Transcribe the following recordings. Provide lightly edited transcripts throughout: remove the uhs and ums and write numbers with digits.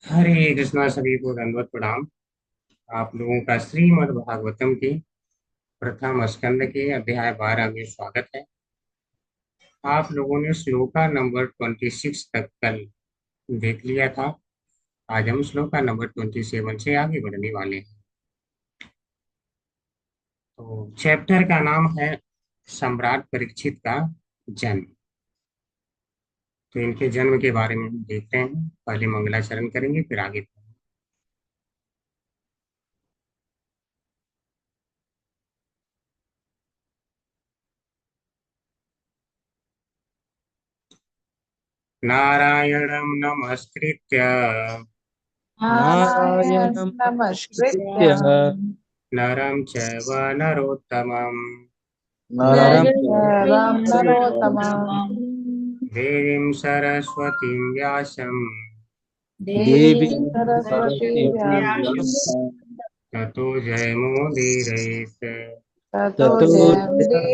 हरे कृष्णा, सभी को दंडवत प्रणाम। आप लोगों का श्रीमद् भागवतम की प्रथम स्कंद के अध्याय 12 में स्वागत है। आप लोगों ने श्लोका नंबर 26 तक कल देख लिया था। आज हम श्लोका नंबर 27 से आगे बढ़ने वाले हैं। तो चैप्टर का नाम है सम्राट परीक्षित का जन्म। तो इनके जन्म के बारे में हम देखते हैं। पहले मंगलाचरण करेंगे, फिर आगे। नारायणं नमस्कृत्य नारायण नारायणं नमस्कृत्य नमस्कृत्य नरं चैव नरोत्तमम् नरं नरं चैव चैव नरोत्तमं नरोत्तमं देवीं सरस्वतीं व्यासं देवीं देवीं सरस्वती सरस्वतीं व्यासं व्यासं ततो जयमुदीरयेत्। ततो ततो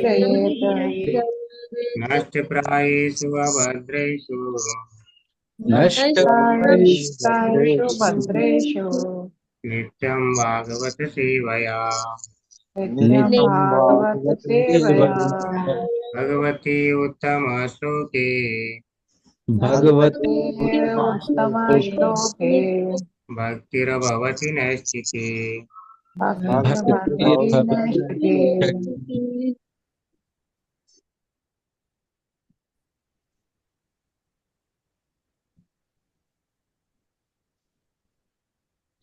जयमुदीरयेत्। नष्टप्रायेषु अभद्रेषु नष्टायेषु नष्टप्रायेषु भद्रेषु नित्यं भागवत सेवया। नित्यं नित्यं भागवत भागवत सेवया। सेवया। भगवती उत्तमश्लोके भगवते भगवते उत्तमश्लोके उत्तमश्लोके भक्तिर्भवति नैष्ठिके। भक्तिर्भवति भक्तिर्भवति नैष्ठिके। नैष्ठिकी।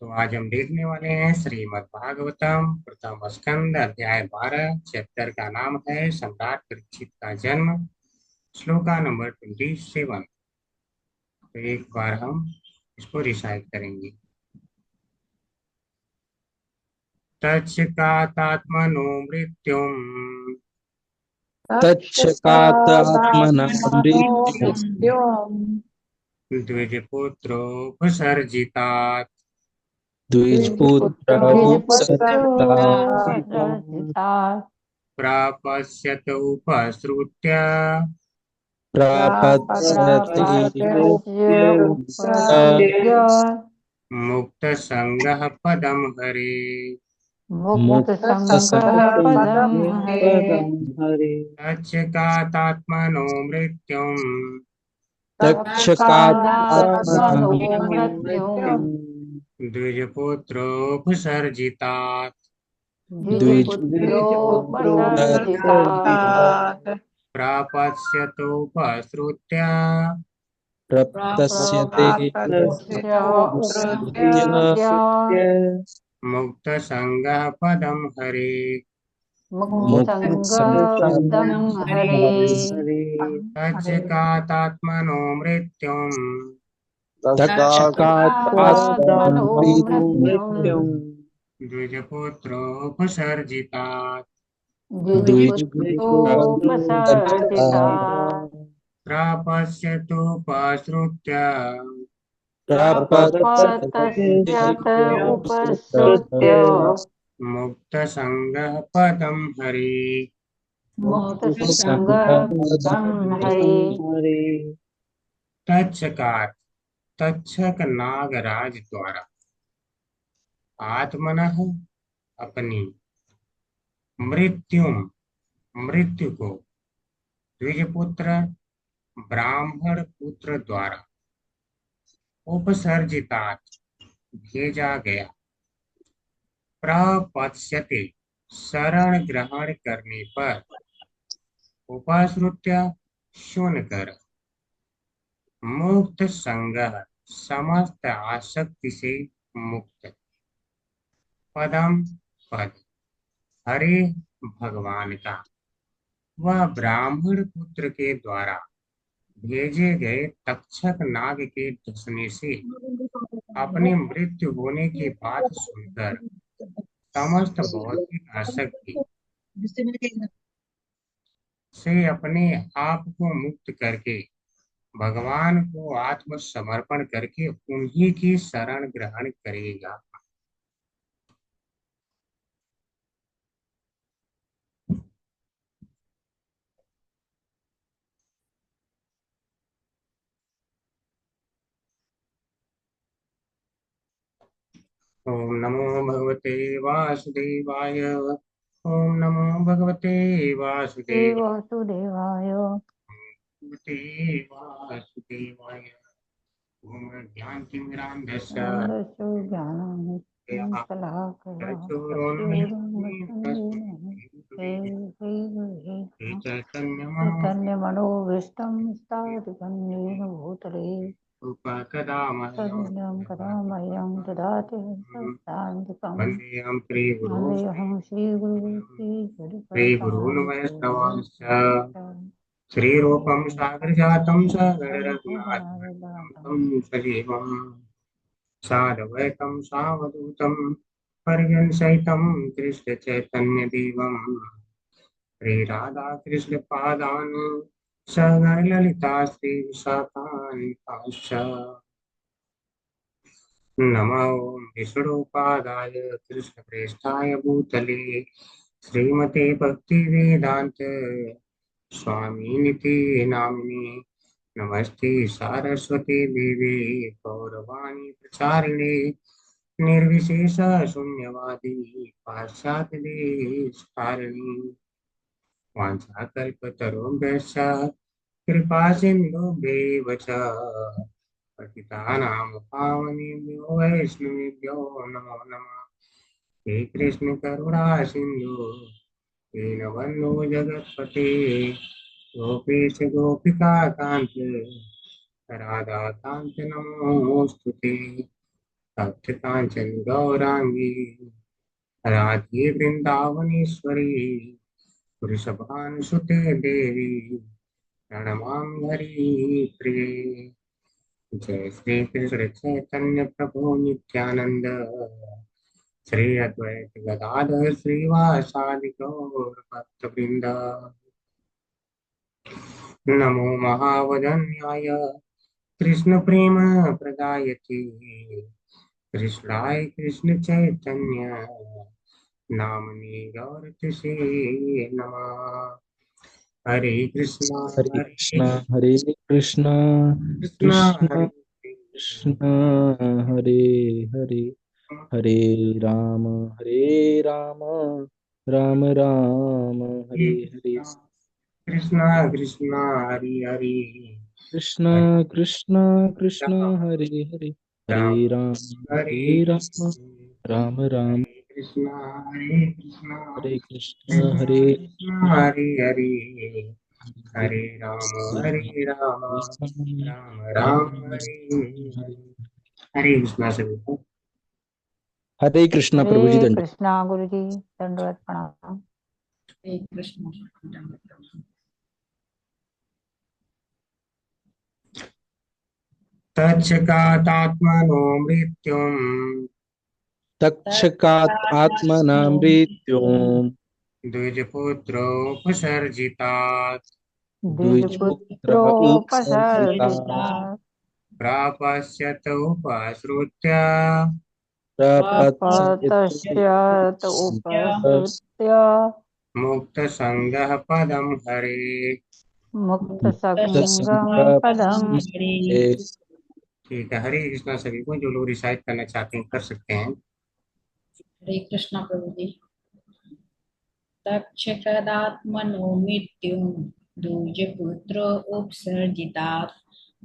तो आज हम देखने वाले हैं श्रीमद् भागवतम प्रथम स्कंद अध्याय 12। चैप्टर का नाम है सम्राट परीक्षित का जन्म। श्लोका नंबर 27। तो एक बार हम इसको रिसाइट करेंगे। तच्छकातात्मनो मृत्युम तच्छकातात्मना तक्षकात्मनो मृत्युं मृत्युम् द्विजपुत्रोपसर्जितात्। द्विजपुत्र उपसर्जितात् द्विजपुत्रमुपसर्जितात् प्रापश्यत उपसृत्य प्रापद्यते प्रापस्य उपसृत्य उपसृत्य मुक्तसङ्गः पदं हरे। मुक्तसङ्गः पदं मुक्तसङ्गः हरे। पदं हरे। तच्छकातात्मनो मृत्युम् तक्षकात्मना तक्षकादात्मनो मृत्युम् मृत्युम् द्विजपुत्रोपसर्जितात्। द्विजपुत्रोपसर्जितात् द्विजपुत्रोपसर्जितात् प्रापश्यतोपसृत्य प्रप्तस्यते प्रापस्य उपसृत्य उपसृत्य मुक्तसङ्गः पदं हरे। मुक्तसङ्गपदं हरे। मुक्तसङ्गपदं तच्छकातात्मनो मृत्युम् तक्षकात्मना तक्षकादात्मनो मृत्युम् मृत्युम् द्विजपुत्रोपसर्जितात्। द्विजपुत्रोपसर्जितात् द्विजपुत्रोपसर्जितात् प्रापश्यतोपसृत्य प्रपतस्यते प्रपतस्य उपसृत्य उपसृत्य मुक्तसङ्गः पदं हरे। मुक्तसङ्गपदं हरे। हरे। तच्छकात्, तक्षक नागराज द्वारा आत्मनः अपनी मृत्यु मृत्यु को द्विजपुत्र ब्राह्मण पुत्र द्वारा उपसर्जितात भेजा गया। प्रपत्स्यते शरण ग्रहण करने पर उपसृत्य सुनकर मुक्त संगह समस्त आसक्ति से मुक्त पदम पद हरे भगवान का वह ब्राह्मण पुत्र के द्वारा भेजे गए तक्षक नाग के डसने से अपनी मृत्यु होने की बात सुनकर समस्त भौतिक आसक्ति से अपने आप को मुक्त करके भगवान को आत्मसमर्पण करके उन्हीं की शरण ग्रहण करेगा। ओम नमो भगवते वासुदेवाय। ओम नमो भगवते श्री वासुदेवाय। वासुदेवाय। भगवते वासुदेवाय। ओम ज्ञानतिमिरान्धस्य नन्दस्यो ज्ञानाञ्जनशलाकया चक्षुरुन्मिलितं येन हे तस्मै चैतन्यमनोभीष्टं चैतन्यमनोभीष्टं स्थापितं येन भूतले उपकदा मह्यं तदिदं कदा मह्यं ददाति शान्तिकं वन्देऽहं श्रीगुरो वन्देऽहं श्रीगुरुं श्रीगुरून् श्रीगुरुपरमानन्दं वैष्णवांश्च श्रीरूपं सागरजातं सगररघुनाथं तं सजीवम् साधवैतं सावधूतं पर्यंसहितं कृष्णचैतन्यदेवम् श्रीराधाकृष्णपादान् सगरललिता श्रीविशाखान्वितांश्च नमो विष्णुपादाय कृष्णप्रेष्ठाय भूतले श्रीमते भक्तिवेदान्त स्वामिनिति नामिने नमस्ते सारस्वती देवी गौरवाणी प्रचारिणे निर्विशेष शून्यवादी पाश्चात्यदेशकारिणी वाञ्छाकल्पतरुभ्यश्च कृपा सिन्धुभ्येव च पतितानां पावनेभ्यो वैष्णवेभ्यो नमो नमः। हे कृष्ण करुणा सिन्धु दीनबन्धो जगत्पते गोपेश गोपिका कान्त राधाकान्त नमोऽस्तुते। तप्त काञ्चन गौराङ्गी राधे वृन्दावनेश्वरी वृषभानुसुते देवी प्रणमामि हरिप्रिये। जय श्री कृष्ण चैतन्य प्रभु नित्यानंद श्री अद्वैत गदाधर श्रीवासादि गौर भक्तवृंद। नमो महावदन्याय कृष्ण प्रेम प्रदायते कृष्णाय कृष्ण चैतन्य नामने गौरतिसे नमः। हरे हरे हरे कृष्णा हरे कृष्णा कृष्णा कृष्णा हरे कृष्णा हरे हरे हरे राम हरे राम राम राम हरे हरे कृष्णा कृष्णा हरे हरे कृष्णा हरे कृष्णा कृष्णा राम हरे हरे राम हरे राम हरे हरे राम राम राम हरे कृष्णा हरे कृष्णा हरे कृष्णा कृष्णा हरे कृष्णा हरे हरे हरे हरे राम राम हरे राम हरे राम राम राम राम राम हरे हरे हरे। हरे कृष्णा सभी को। हरे कृष्णा प्रभु जी हरे दंड कृष्णा गुरु जी दंडवत प्रणाम। हरे कृष्ण। तच्चकातात्मनो मृत्युम् तक्षकात् आत्मना मृत्युम् द्विजपुत्रोपसर्जितात् द्विजपुत्र उपसर्जिता द्विजपुत्रोपसर्जिता प्रापश्यत उपसृत्य प्रपद्यते प्रपतश्चात् उपसृत्य मुक्तसङ्गः पदं हरे। मुक्तसङ्गं पदम्। ठीक है, हरे कृष्णा सभी को। जो लोग रिसाइट करना चाहते हैं कर सकते हैं। हरे कृष्ण प्रभु जी। तक्षकदात्मनो मृत्युं द्विजपुत्र उपसर्जितात्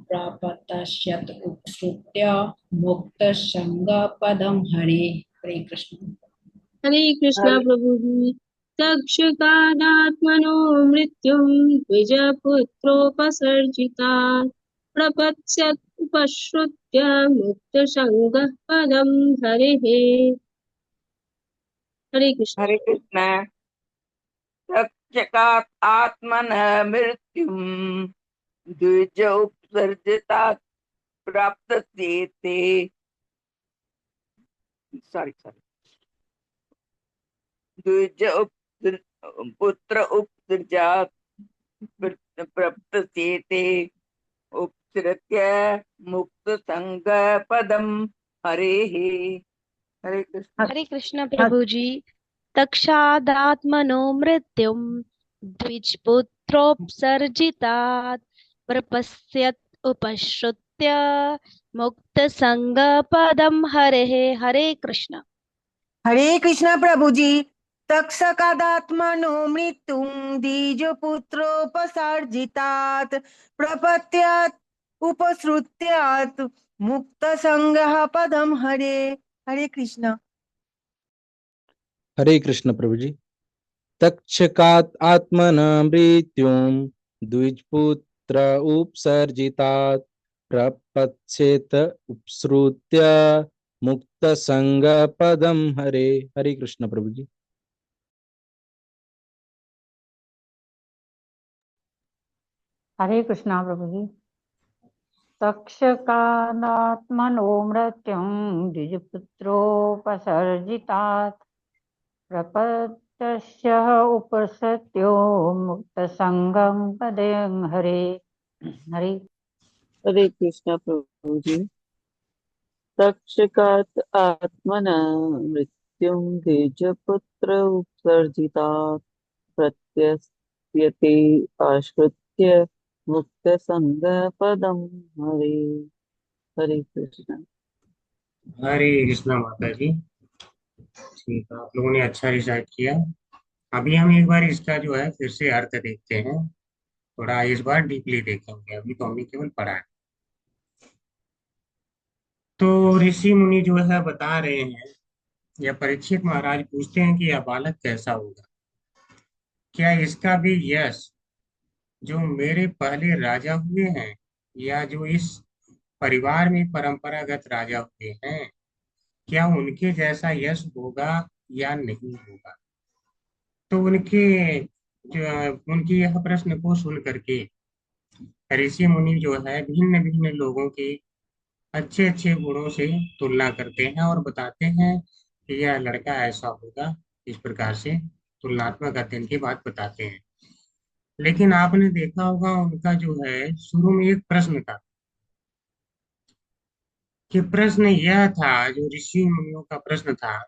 प्रापतश्यत उपसृत्य मुक्तसङ्गपदं हरे। हरे कृष्ण। हरे कृष्णा प्रभु जी। तक्षकादात्मनो मृत्युं द्विजपुत्रोपसर्जितात् प्रपश्यत् उपश्रुत्य मुक्तसङ्गः पदं हरेः। हरे कृष्ण। हरे कृष्ण। तक्षकात् आत्मनः मृत्युम् द्विज उपसर्जितात् प्राप्तस्येते। सॉरी द्विज पुत्र उपसर्जात् प्राप्तस्येते उपसृत्य मुक्त संग पदम हरेः। हरे कृष्ण। हरे कृष्ण प्रभु जी। तक्षादात्मनो मृत्युं द्विजपुत्रोपसर्जितात् प्रपश्यत् उपश्रुत्य उपसृत्य मुक्तसङ्गपदं हरेः। हरे कृष्ण। हरे कृष्णा प्रभु जी। तक्षकादात्मनो मृत्युं द्विजपुत्रोपसर्जितात् प्रपत्यात् उपसृत्यात् मुक्तसंगः पदम हरे। हरे कृष्णा। हरे कृष्ण प्रभु जी। तक्षकात् आत्मना मृत्युं द्विजपुत्र उपसर्जितात् प्रपश्येत उपसृत्य मुक्त संग पदम हरे। हरे कृष्ण प्रभु जी। हरे कृष्णा प्रभु जी। तक्षकानात्मनो मृत्युं द्विजपुत्रोपसर्जितात् प्रपत्यस्य उपसत्यो मुक्तसंगं पदं हरे। हरे हरे कृष्णा प्रभु जी। तक्षकात् आत्मना मृत्युं द्विजपुत्र उपसर्जितात् प्रत्यस्यते आश्रित्य मुक्तसङ्गपदं हरे। हरे कृष्णा। हरे कृष्णा माता जी। ठीक है, आप लोगों ने अच्छा रिसाइट किया। अभी हम एक बार इसका जो है फिर से अर्थ देखते हैं, थोड़ा इस बार डीपली देखेंगे, अभी तो हमने केवल पढ़ा है। तो ऋषि मुनि जो है बता रहे हैं, या परीक्षित महाराज पूछते हैं कि यह बालक कैसा होगा, क्या इसका भी यश जो मेरे पहले राजा हुए हैं, या जो इस परिवार में परंपरागत राजा हुए हैं, क्या उनके जैसा यश होगा या नहीं होगा। तो उनकी यह प्रश्न को सुन करके ऋषि मुनि जो है भिन्न भिन्न लोगों के अच्छे अच्छे गुणों से तुलना करते हैं और बताते हैं कि यह लड़का ऐसा होगा, इस प्रकार से तुलनात्मक अध्ययन की बात बताते हैं। लेकिन आपने देखा होगा उनका जो है शुरू में एक प्रश्न था, कि प्रश्न यह था, जो ऋषि मुनियों का प्रश्न था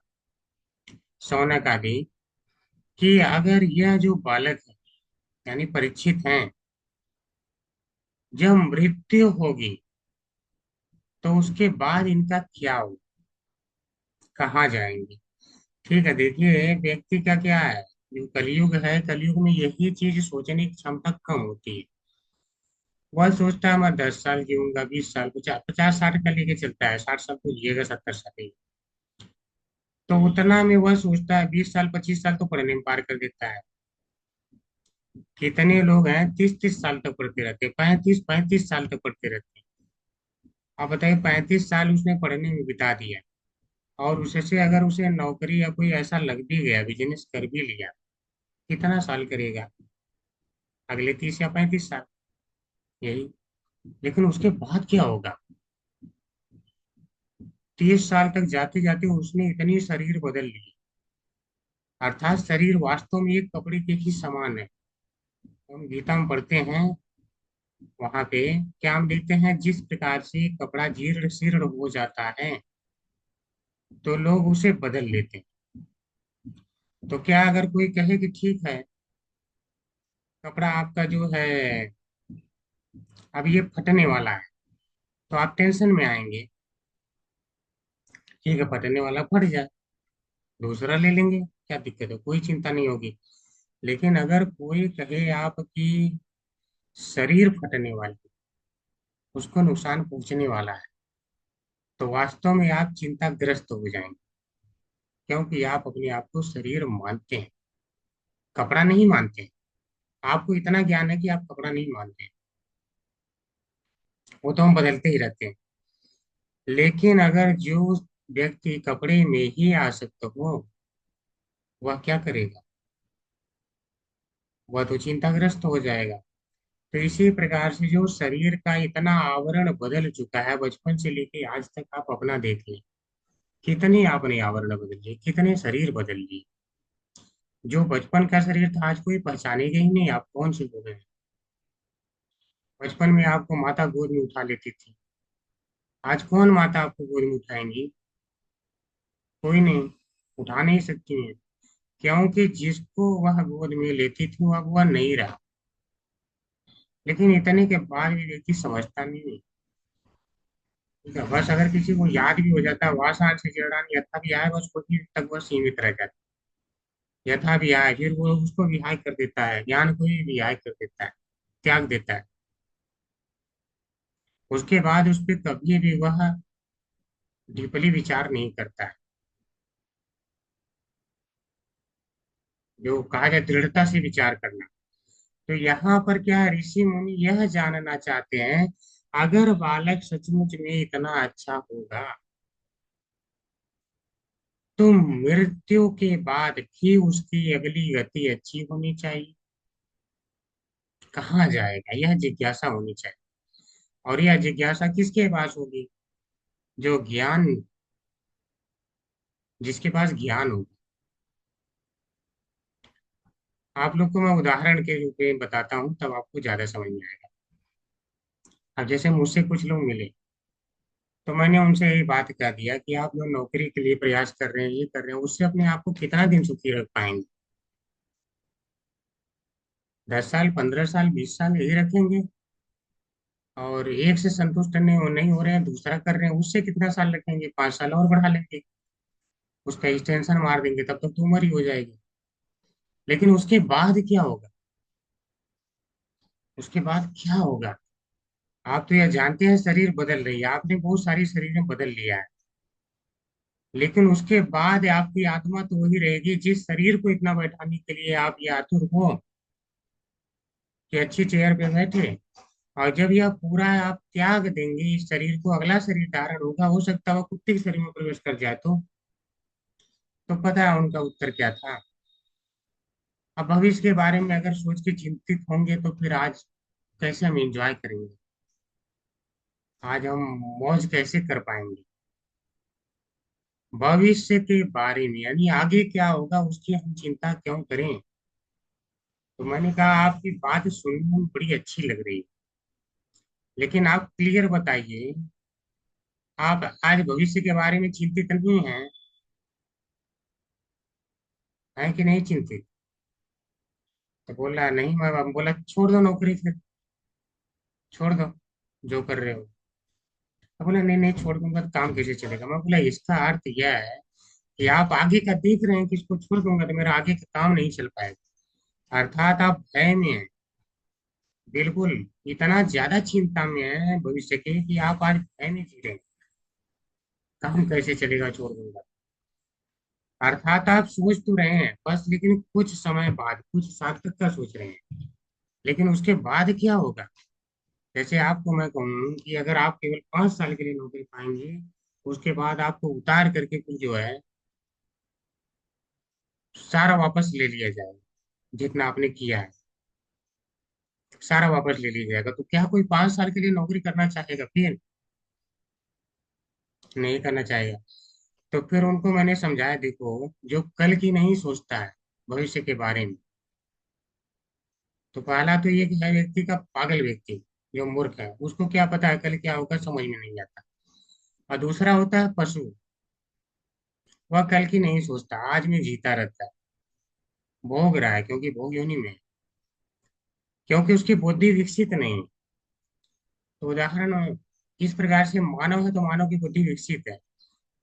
शौनक आदि, कि अगर यह जो बालक है यानी परीक्षित हैं, जब मृत्यु होगी तो उसके बाद इनका क्या होगा, कहाँ जाएंगे। ठीक है, देखिए व्यक्ति का क्या है, जो कलयुग है, कलयुग में यही चीज सोचने की क्षमता कम होती है। वह सोचता है मैं 10 साल जीऊंगा, 20 साल, 50 50 60 का लेके चलता है, 60 साल तो जिएगा, 70 साल ही। तो उतना में वह सोचता है 20 साल 25 साल तो पढ़ने में पार कर देता है। कितने लोग हैं 30 30 साल तक पढ़ते रहते हैं, 35 35 साल तक पढ़ते रहते हैं। आप बताइए 35 साल उसने पढ़ने में बिता दिया, और उससे अगर उसे नौकरी या कोई ऐसा लग भी गया, बिजनेस कर भी लिया, कितना साल करेगा, अगले 30 या 35 साल, यही। लेकिन उसके बाद क्या होगा, 30 साल तक जाते जाते उसने इतनी शरीर बदल ली, अर्थात शरीर वास्तव में एक कपड़े के ही समान है। हम गीता में पढ़ते हैं, वहां पे क्या हम देखते हैं, जिस प्रकार से कपड़ा जीर्ण शीर्ण हो जाता है तो लोग उसे बदल लेते हैं। तो क्या अगर कोई कहे कि ठीक है, कपड़ा आपका जो है अब ये फटने वाला है, तो आप टेंशन में आएंगे। ठीक है, फटने वाला फट जाए, दूसरा ले लेंगे, क्या दिक्कत है, कोई चिंता नहीं होगी। लेकिन अगर कोई कहे आपकी शरीर फटने वाली, उसको नुकसान पहुंचने वाला है, तो वास्तव में आप चिंताग्रस्त हो जाएंगे, क्योंकि आप अपने आप को शरीर मानते हैं, कपड़ा नहीं मानते हैं। आपको इतना ज्ञान है कि आप कपड़ा नहीं मानते हैं, वो तो हम बदलते ही रहते हैं। लेकिन अगर जो व्यक्ति कपड़े में ही आसक्त हो, वह क्या करेगा, वह तो चिंताग्रस्त हो जाएगा। तो इसी प्रकार से जो शरीर का इतना आवरण बदल चुका है, बचपन से लेके आज तक आप अपना देख लें, कितने आपने आवरण बदल लिए, कितने शरीर बदल लिए। जो बचपन का शरीर था आज कोई पहचानेगा ही नहीं, आप कौन से लोग हैं। बचपन में आपको माता गोद में उठा लेती थी, आज कौन माता आपको गोद में उठाएंगी, कोई नहीं, उठा नहीं सकती है, क्योंकि जिसको वह गोद में लेती थी वह नहीं रहा। लेकिन इतने के बाद भी व्यक्ति समझता नहीं है, ठीक है, बस अगर किसी को याद भी हो जाता है वासना से जड़ान यथा भी आए, बस वही तक वह सीमित रह जाता है। यथा भी आए फिर वो उसको विहाय कर देता है, ज्ञान को ही विहाय कर देता है, त्याग देता है। उसके बाद उस पर कभी भी वह डीपली विचार नहीं करता है। जो कहा जाए दृढ़ता से विचार करना। तो यहाँ पर क्या है, ऋषि मुनि यह जानना चाहते हैं, अगर बालक सचमुच में इतना अच्छा होगा तो मृत्यु के बाद भी उसकी अगली गति अच्छी होनी चाहिए। कहाँ जाएगा, यह जिज्ञासा होनी चाहिए। और यह जिज्ञासा किसके पास होगी? जो ज्ञान, जिसके पास ज्ञान होगा। आप लोग को मैं उदाहरण के रूप में बताता हूँ, तब आपको ज्यादा समझ में आएगा। अब जैसे मुझसे कुछ लोग मिले, तो मैंने उनसे यही बात कह दिया कि आप लोग नौकरी के लिए प्रयास कर रहे हैं, ये कर रहे हैं, उससे अपने आप को कितना दिन सुखी रख पाएंगे? 10 साल, 15 साल, 20 साल यही रखेंगे? और एक से संतुष्ट नहीं हो रहे हैं, दूसरा कर रहे हैं, उससे कितना साल रखेंगे? 5 साल और बढ़ा लेंगे, उसका एक्सटेंशन मार देंगे, तब तक तो उम्र ही हो जाएगी। लेकिन उसके बाद क्या होगा? उसके बाद क्या होगा? आप तो यह जानते हैं, शरीर बदल रही है, आपने बहुत सारी शरीरें बदल लिया है, लेकिन उसके बाद आपकी आत्मा तो वही रहेगी। जिस शरीर को इतना बैठाने के लिए आप ये आतुर हो कि अच्छी चेयर पे बैठे, और जब यह पूरा आप त्याग देंगे इस शरीर को, अगला शरीर धारण होगा, हो सकता है वो कुत्ते के शरीर में प्रवेश कर जाए तो पता है उनका उत्तर क्या था। अब भविष्य के बारे में अगर सोच के चिंतित होंगे तो फिर आज कैसे हम एंजॉय करेंगे? आज हम मौज कैसे कर पाएंगे? भविष्य के बारे में यानी आगे क्या होगा उसकी हम चिंता क्यों करें? तो मैंने कहा आपकी बात सुनने में बड़ी अच्छी लग रही है, लेकिन आप क्लियर बताइए, आप आज भविष्य के बारे में चिंतित नहीं हैं? हैं कि नहीं चिंतित? तो बोला नहीं, मैं बोला छोड़ दो नौकरी फिर, छोड़ दो जो कर रहे हो। तो बोला नहीं नहीं छोड़ दूंगा तो काम कैसे चलेगा? मैं बोला इसका अर्थ यह है कि आप आगे का देख रहे हैं कि इसको छोड़ दूंगा तो मेरा आगे का काम नहीं चल पाएगा। अर्थात आप भय में हैं, बिल्कुल इतना ज्यादा चिंता में है भविष्य के कि आप आज भय में जी रहे हैं, काम कैसे चलेगा, छोड़ दूंगा। अर्थात आप सोच तो रहे हैं बस, लेकिन कुछ समय बाद, कुछ साल तक का सोच रहे हैं, लेकिन उसके बाद क्या होगा? जैसे आपको मैं कहूँ कि अगर आप केवल 5 साल के लिए नौकरी पाएंगे, उसके बाद आपको उतार करके कुछ जो है सारा वापस ले लिया जाएगा, जितना आपने किया है सारा वापस ले लिया जाएगा। तो क्या कोई 5 साल के लिए नौकरी करना चाहेगा? फिर नहीं करना चाहेगा। तो फिर उनको मैंने समझाया, देखो जो कल की नहीं सोचता है भविष्य के बारे में, तो पहला तो ये कि है व्यक्ति का पागल व्यक्ति, जो मूर्ख है, उसको क्या पता है कल क्या होगा, समझ में नहीं आता। और दूसरा होता है पशु, वह कल की नहीं सोचता, आज में जीता रहता है, भोग रहा है क्योंकि भोग योनि में है, क्योंकि उसकी बुद्धि विकसित नहीं है। तो उदाहरण इस प्रकार से मानव है तो मानव की बुद्धि विकसित है।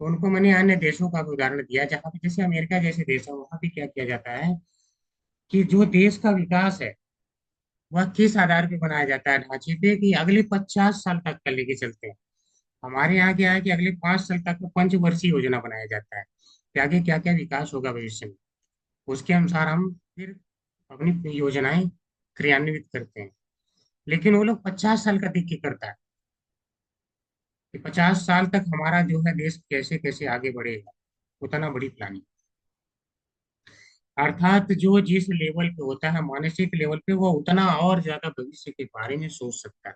तो उनको मैंने अन्य देशों का भी उदाहरण दिया, जहाँ पे जैसे अमेरिका जैसे देश है, वहाँ पे क्या किया जाता है कि जो देश का विकास है वह किस आधार पे बनाया जाता है, ढांचे पे, कि अगले 50 साल तक का लेके चलते हैं। हमारे यहाँ क्या है कि अगले 5 साल तक का पंचवर्षीय योजना बनाया जाता है कि आगे क्या क्या विकास होगा भविष्य में, उसके अनुसार हम फिर अपनी योजनाएं क्रियान्वित करते हैं। लेकिन वो लोग 50 साल का देख के करता है कि 50 साल तक हमारा जो है देश कैसे कैसे आगे बढ़ेगा, उतना बड़ी प्लानिंग। अर्थात जो जिस लेवल पे होता है मानसिक लेवल पे, वो उतना और ज्यादा भविष्य के बारे में सोच सकता है।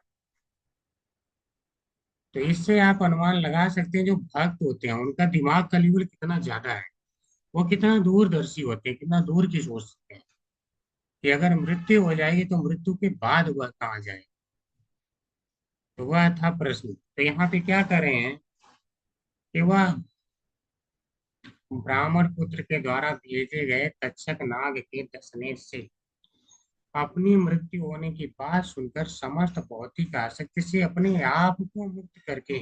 तो इससे आप अनुमान लगा सकते हैं जो भक्त होते हैं उनका दिमाग का लेवल कितना ज्यादा है, वो कितना दूरदर्शी होते हैं, कितना दूर की सोच सकते हैं कि अगर मृत्यु हो जाएगी तो मृत्यु के बाद वह कहाँ जाए। तो वह था प्रश्न। तो यहाँ पे क्या कर रहे हैं कि वह ब्राह्मण पुत्र के द्वारा भेजे गए तक्षक नाग के डसने से अपनी मृत्यु होने की बात सुनकर समस्त भौतिक आसक्ति से अपने आप को मुक्त करके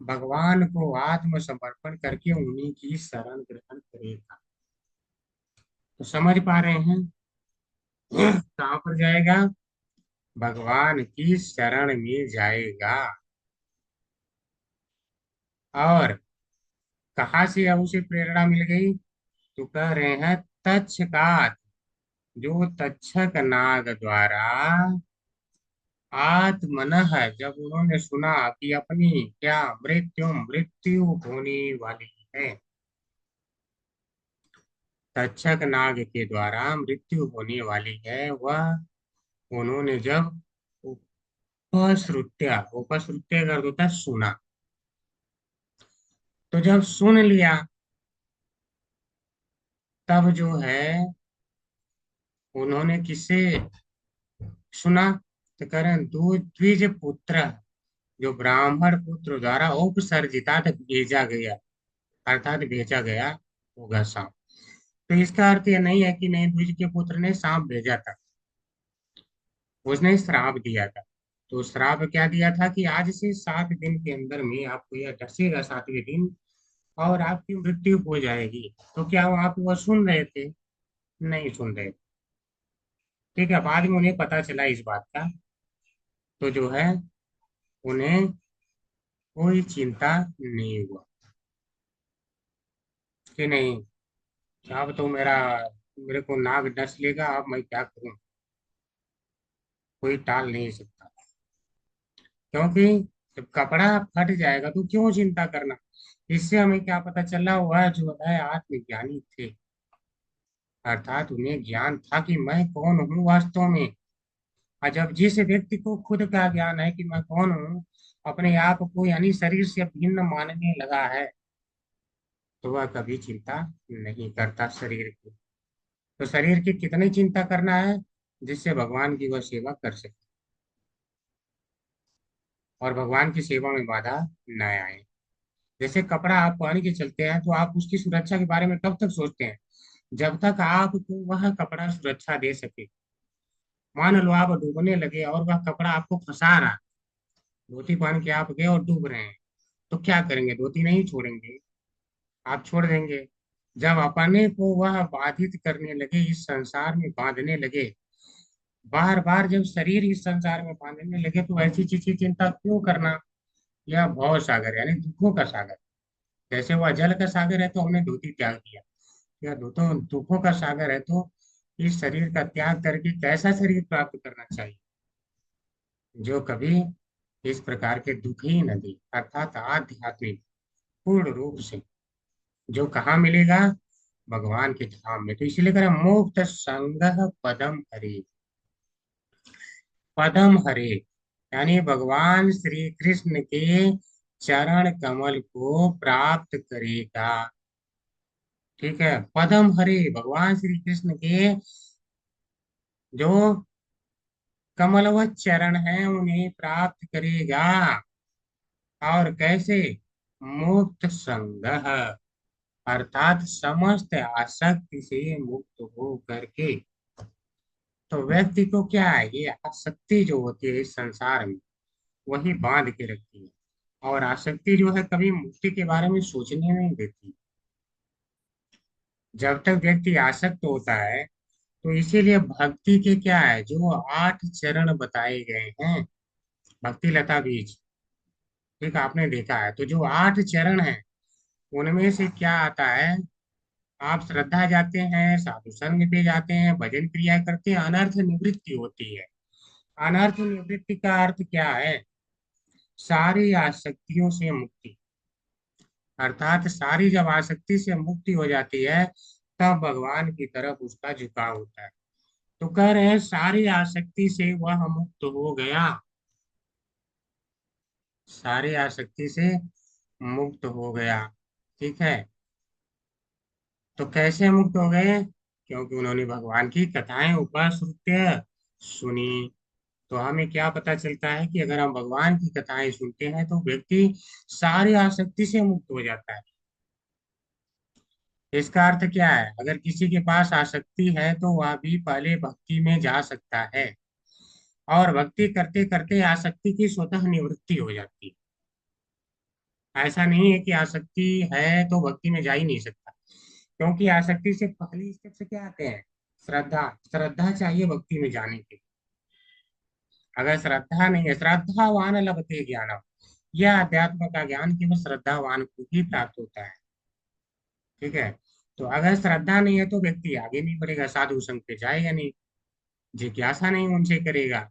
भगवान को आत्मसमर्पण करके उन्हीं की शरण ग्रहण करेगा। तो समझ पा रहे हैं कहाँ पर जाएगा? भगवान की शरण में जाएगा। और कहाँ से अब उसे प्रेरणा मिल गई? तो कह रहे हैं तक्षकात, जो तक्षक नाग द्वारा आत्मनः, जब उन्होंने सुना कि अपनी क्या मृत्यु होने वाली है, तक्षक नाग के द्वारा मृत्यु होने वाली है, वह उन्होंने जब उपश्रुत्या, उपश्रुत्य का अर्थ होता है सुना, तो जब सुन लिया तब जो है उन्होंने किससे सुना? तो कह रहे हैं द्विज पुत्र, जो ब्राह्मण पुत्र द्वारा उपसर्जिता भेजा गया, अर्थात भेजा गया होगा सांप। तो इसका अर्थ यह नहीं है कि नहीं द्विज के पुत्र ने सांप भेजा था, उसने श्राप दिया था। तो श्राप क्या दिया था कि आज से 7 दिन के अंदर में आपको यह डसेगा 7वें दिन और आपकी मृत्यु हो जाएगी। तो क्या वो आप वह सुन रहे थे? नहीं सुन रहे थे। ठीक है, बाद में उन्हें पता चला इस बात का, तो जो है उन्हें कोई चिंता नहीं हुआ कि नहीं अब तो मेरे को नाग डस लेगा, अब मैं क्या करूं, कोई टाल नहीं सकता। क्योंकि जब कपड़ा फट जाएगा तो क्यों चिंता करना। इससे हमें क्या पता चला? वह जो है आत्मज्ञानी थे, अर्थात उन्हें ज्ञान था कि मैं कौन हूँ वास्तव में। और जब जिस व्यक्ति को खुद का ज्ञान है कि मैं कौन हूँ, अपने आप को यानी शरीर से भिन्न मानने लगा है, तो वह कभी चिंता नहीं करता शरीर की। तो शरीर की कितनी चिंता करना है जिससे भगवान की वह सेवा कर सके और भगवान की सेवा में बाधा न आए। जैसे कपड़ा आप पहन के चलते हैं तो आप उसकी सुरक्षा के बारे में कब तक सोचते हैं? जब तक आपको वह कपड़ा सुरक्षा दे सके। मान लो आप डूबने लगे और वह कपड़ा आपको फंसा रहा, धोती पहन के आप गए और डूब रहे हैं, तो क्या करेंगे? धोती नहीं छोड़ेंगे, आप छोड़ देंगे। जब अपने को वह बाधित करने लगे, इस संसार में बांधने लगे, बार बार जब शरीर इस संसार में बांधने लगे, तो ऐसी चीज की चिंता क्यों करना? यह भव सागर यानी दुखों का सागर। जैसे वह जल का सागर है तो हमने धोती त्याग दिया, यह दुखों का सागर है, तो इस शरीर का त्याग करके कैसा शरीर प्राप्त करना चाहिए जो कभी इस प्रकार के दुख ही न दे, अर्थात आध्यात्मिक पूर्ण रूप से। जो कहाँ मिलेगा? भगवान के धाम में। तो इसीलिए करें मुक्त संग पदम हरे। पदम हरे यानी भगवान श्री कृष्ण के चरण कमल को प्राप्त करेगा। ठीक है, पदम हरे भगवान श्री कृष्ण के जो कमलवत चरण है उन्हें प्राप्त करेगा। और कैसे? मुक्त संग, अर्थात समस्त आसक्ति से मुक्त हो करके। तो व्यक्ति को क्या है, ये आसक्ति जो होती है इस संसार में वही बांध के रखती है, और आसक्ति जो है कभी मुक्ति के बारे में सोचने नहीं देती। जब तक व्यक्ति आसक्त होता है, तो इसीलिए भक्ति के क्या है, जो 8 चरण बताए गए हैं, भक्ति लता बीज, ठीक आपने देखा है, तो जो 8 चरण हैं उनमें से क्या आता है? आप श्रद्धा जाते हैं, साधु संग पे जाते हैं, भजन क्रिया करते हैं, अनर्थ निवृत्ति होती है। अनर्थ निवृत्ति का अर्थ क्या है? सारी आसक्तियों से मुक्ति, अर्थात सारी जब आसक्ति से मुक्ति हो जाती है तब भगवान की तरफ उसका झुकाव होता है। तो कह रहे हैं सारी आसक्ति से वह मुक्त हो गया, सारी आसक्ति से मुक्त हो गया। ठीक है, तो कैसे मुक्त हो गए? क्योंकि उन्होंने भगवान की कथाएं उपश्रुत्य सुनी। तो हमें क्या पता चलता है कि अगर हम भगवान की कथाएं सुनते हैं तो व्यक्ति सारी आसक्ति से मुक्त हो जाता है। इसका अर्थ क्या है? अगर किसी के पास आसक्ति है तो वह भी पहले भक्ति में जा सकता है, और भक्ति करते करते आसक्ति की स्वतः निवृत्ति हो जाती है। ऐसा नहीं है कि आसक्ति है तो भक्ति में जा ही नहीं सकता, क्योंकि आसक्ति से पहली स्टेप से क्या आते हैं? श्रद्धा। श्रद्धा चाहिए भक्ति में जाने के लिए। अगर श्रद्धा नहीं है, श्रद्धावान लभते ज्ञानम, यह अध्यात्म का ज्ञान केवल श्रद्धावान को ही प्राप्त होता है। ठीक है। तो अगर श्रद्धा नहीं है तो व्यक्ति आगे नहीं बढ़ेगा, साधु संग पे जाएगा नहीं, जिज्ञासा नहीं उनसे करेगा,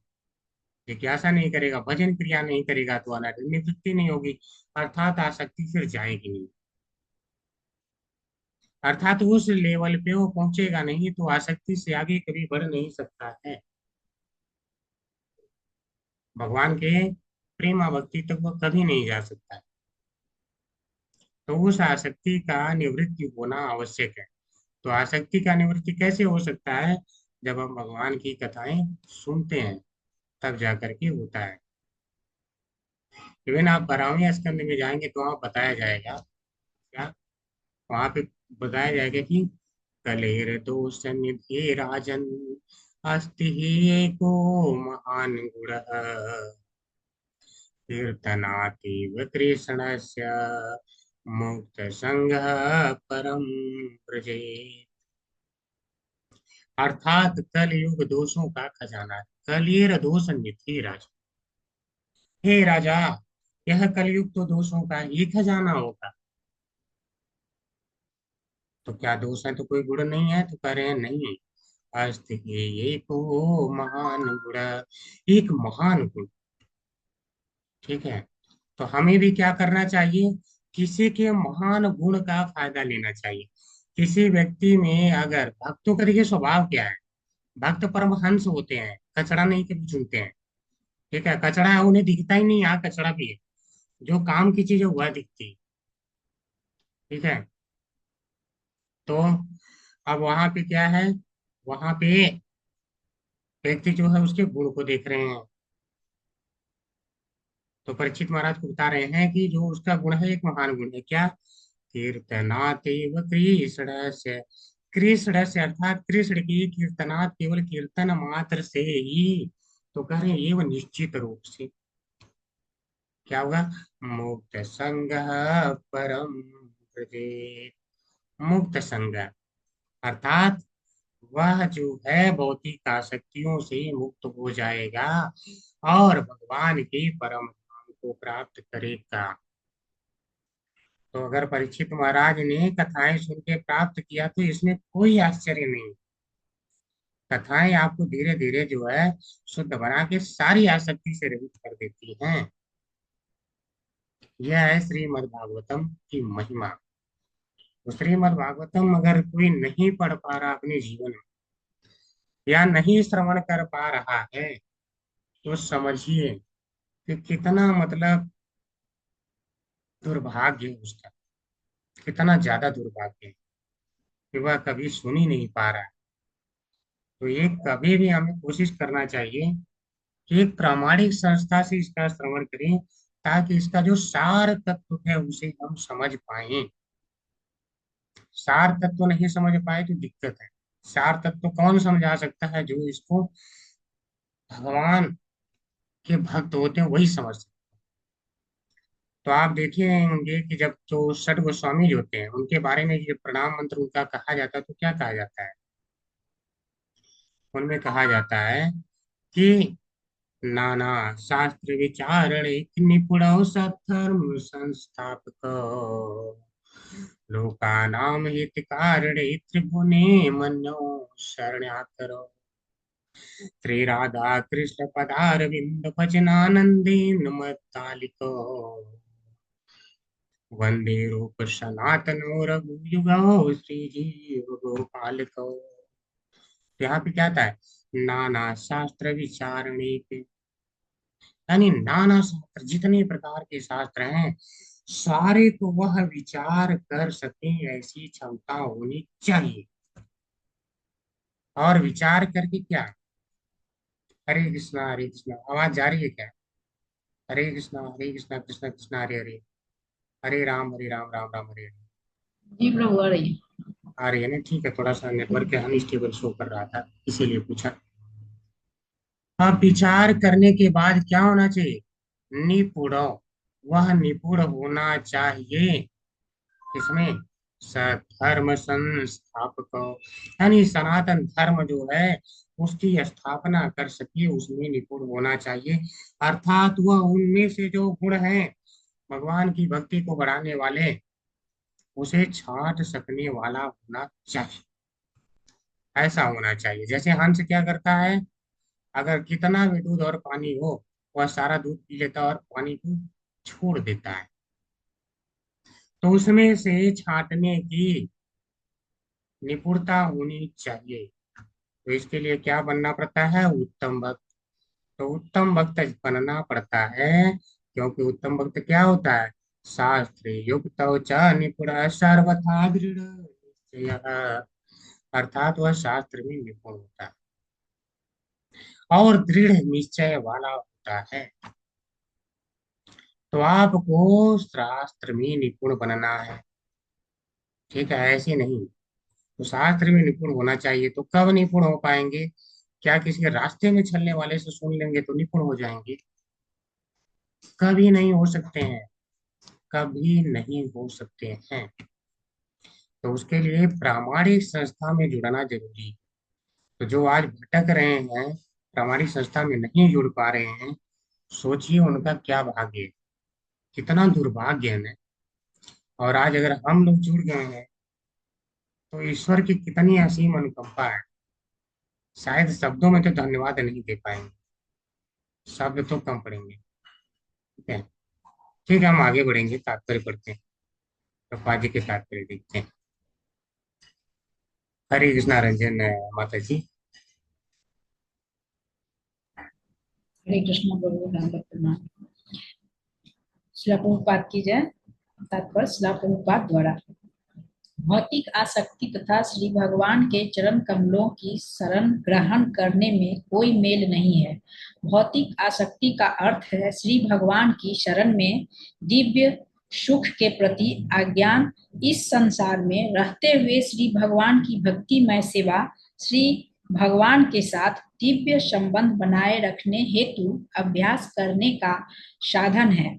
जिज्ञासा नहीं करेगा, भजन क्रिया नहीं करेगा, तो अनादि निवृत्ति नहीं होगी, अर्थात आसक्ति फिर जाएगी नहीं। अर्थात उस लेवल पे वो पहुंचेगा नहीं, तो आसक्ति से आगे कभी बढ़ नहीं सकता है। भगवान के प्रेम भक्ति तक वो कभी नहीं जा सकता है। तो उस आसक्ति का निवृत्ति होना आवश्यक है। तो आसक्ति का निवृत्ति कैसे हो सकता है? जब हम भगवान की कथाएं सुनते हैं तब जाकर के होता है। इवन आप 12वें स्कंद में जाएंगे तो वहाँ बताया जाएगा, क्या वहां पे बताया जाएगा कि कलेर दोष निधि राजन अस्ति ही एको महान गुण कीर्तनातीव कृष्णस्य मुक्त संग परम व्रजेत। अर्थात कलयुग दोषों का खजाना है। कलेर दोष निधि राजन, हे राजा, यह कलयुग तो दोषों का ही खजाना होगा। तो क्या दोष है? तो कोई गुण नहीं है? तो कह रहे हैं नहीं, अस्ति एको महान गुण, एक महान गुण। ठीक है। तो हमें भी क्या करना चाहिए? किसी के महान गुण का फायदा लेना चाहिए। किसी व्यक्ति में अगर भक्तों का देखिए स्वभाव क्या है, भक्त परमहंस होते हैं, कचड़ा नहीं कभी चुनते हैं। ठीक है। कचड़ा है उन्हें दिखता ही नहीं, यहाँ कचड़ा भी है, जो काम की चीज है वह दिखती है। ठीक है। तो अब वहां पे क्या है? वहां पे व्यक्ति जो है उसके गुण को देख रहे हैं। तो परीक्षित महाराज को बता रहे हैं कि जो उसका गुण है एक महान गुण है, क्या? कीर्तनातेव कृष्ण से, कृष्ण से अर्थात कृष्ण की कीर्तनात्, केवल कीर्तन मात्र से ही। तो कह रहे हैं ये वो निश्चित रूप से क्या होगा? मुक्त संग परम व्रजेत। मुक्त संग अर्थात वह जो है भौतिक आसक्तियों से मुक्त हो जाएगा और भगवान के परम धाम को प्राप्त करेगा। तो अगर परीक्षित महाराज ने कथाएं सुन के प्राप्त किया तो इसमें कोई आश्चर्य नहीं। कथाएं आपको धीरे धीरे जो है शुद्ध बना के सारी आसक्ति से रहित कर देती हैं। यह है श्रीमद् भागवतम की महिमा। तो श्रीमद् भागवतम अगर कोई नहीं पढ़ पा रहा अपने जीवन में या नहीं श्रवण कर पा रहा है, तो समझिए कि कितना मतलब दुर्भाग्य है उसका, कितना ज्यादा दुर्भाग्य है कि वह कभी सुन ही नहीं पा रहा है। तो ये कभी भी हमें कोशिश करना चाहिए कि एक प्रामाणिक संस्था से इसका श्रवण करें, ताकि इसका जो सार तत्व है उसे हम समझ पाए। सार तत्व नहीं समझ पाए तो दिक्कत है। सार तत्व कौन समझा सकता है? जो इसको भगवान के भक्त होते हैं वही समझ सकते हैं। तो आप देखे होंगे कि जब जो षट गोस्वामी जो होते हैं उनके बारे में ये प्रणाम मंत्र उनका कहा जाता है तो क्या कहा जाता है? उनमें कहा जाता है कि नाना शास्त्र विचारण निपुण सत्धर्म संस्थापक लोकानाम हितकारणे त्रिभुवने मनो शरण्याकर श्री राधा कृष्ण पदारविंद भजनानंदेन मद्दालिको वंदे रूप सनातनो रघुयुगो श्री जीव गोपालको। यहाँ पे क्या था? नाना शास्त्र विचारणे के, यानी नाना शास्त्र, जितने प्रकार के शास्त्र हैं सारे को वह विचार कर सके ऐसी क्षमता होनी चाहिए। और विचार करके क्या? हरे कृष्णा, आवाज जा रही है क्या? हरे कृष्णा कृष्णा कृष्णा हरे हरे, हरे राम राम राम हरे हरे। जी प्रभु आ रही है। आ रही है ना? ठीक है। थोड़ा सा नेटवर्क अनस्टेबल शो कर रहा था इसीलिए पूछा। अब विचार करने के बाद क्या होना चाहिए? निपुण, वह निपुण होना चाहिए। इसमें धर्म संस्थापक, यानी सनातन धर्म जो है उसकी स्थापना कर सके, उसमें निपुण होना चाहिए। अर्थात वह उनमें से जो गुण हैं भगवान की भक्ति को बढ़ाने वाले, उसे छांट सकने वाला होना चाहिए। ऐसा होना चाहिए। जैसे हंस क्या करता है, अगर कितना भी दूध और पानी हो वह सारा दूध पी लेता है और पानी को छोड़ देता है। तो उसमें से छांटने की निपुणता होनी चाहिए। तो इसके लिए क्या बनना पड़ता है, उत्तम भक्त। तो उत्तम भक्त बनना पड़ता है, क्योंकि उत्तम भक्त क्या होता है, शास्त्र युक्त च निपुण सर्वथा दृढ़ निश्चयः। अर्थात वह शास्त्र में निपुण होता है और दृढ़ निश्चय वाला होता है। तो आपको शास्त्र में निपुण बनना है, ठीक है, ऐसे नहीं। तो शास्त्र में निपुण होना चाहिए। तो कब निपुण हो पाएंगे, क्या किसी के रास्ते में चलने वाले से सुन लेंगे तो निपुण हो जाएंगे? कभी नहीं हो सकते हैं, कभी नहीं हो सकते हैं। तो उसके लिए प्रामाणिक संस्था में जुड़ना जरूरी है। तो जो आज भटक रहे हैं, प्रामाणिक संस्था में नहीं जुड़ पा रहे हैं, सोचिए उनका क्या भाग्य है, कितना दुर्भाग्य है। और आज अगर हम लोग जुड़ गए हैं तो ईश्वर की कितनी असीम अनुकंपा है। शायद शब्दों में तो धन्यवाद नहीं दे पाएंगे, शब्द तो कम पड़ेंगे। ठीक है, ठीक है, हम आगे बढ़ेंगे, तात्पर्य पढ़ते हैं, प्रभुपाद जी के तात्पर्य देखते हैं। हरे कृष्णा रंजन माता जी। हरे कृष्ण प्रभु राम प्रणाम। श्रील प्रभुपाद की जय। तात्पर्य श्रील प्रभुपाद द्वारा भौतिक आसक्ति तथा श्री भगवान के चरण कमलों की शरण ग्रहण करने में कोई मेल नहीं है। भौतिक आसक्ति का अर्थ है श्री भगवान की शरण में दिव्य सुख के प्रति अज्ञान, इस संसार में रहते हुए श्री भगवान की भक्तिमय सेवा, श्री भगवान के साथ दिव्य संबंध बनाए रखने हेतु अभ्यास करने का साधन है।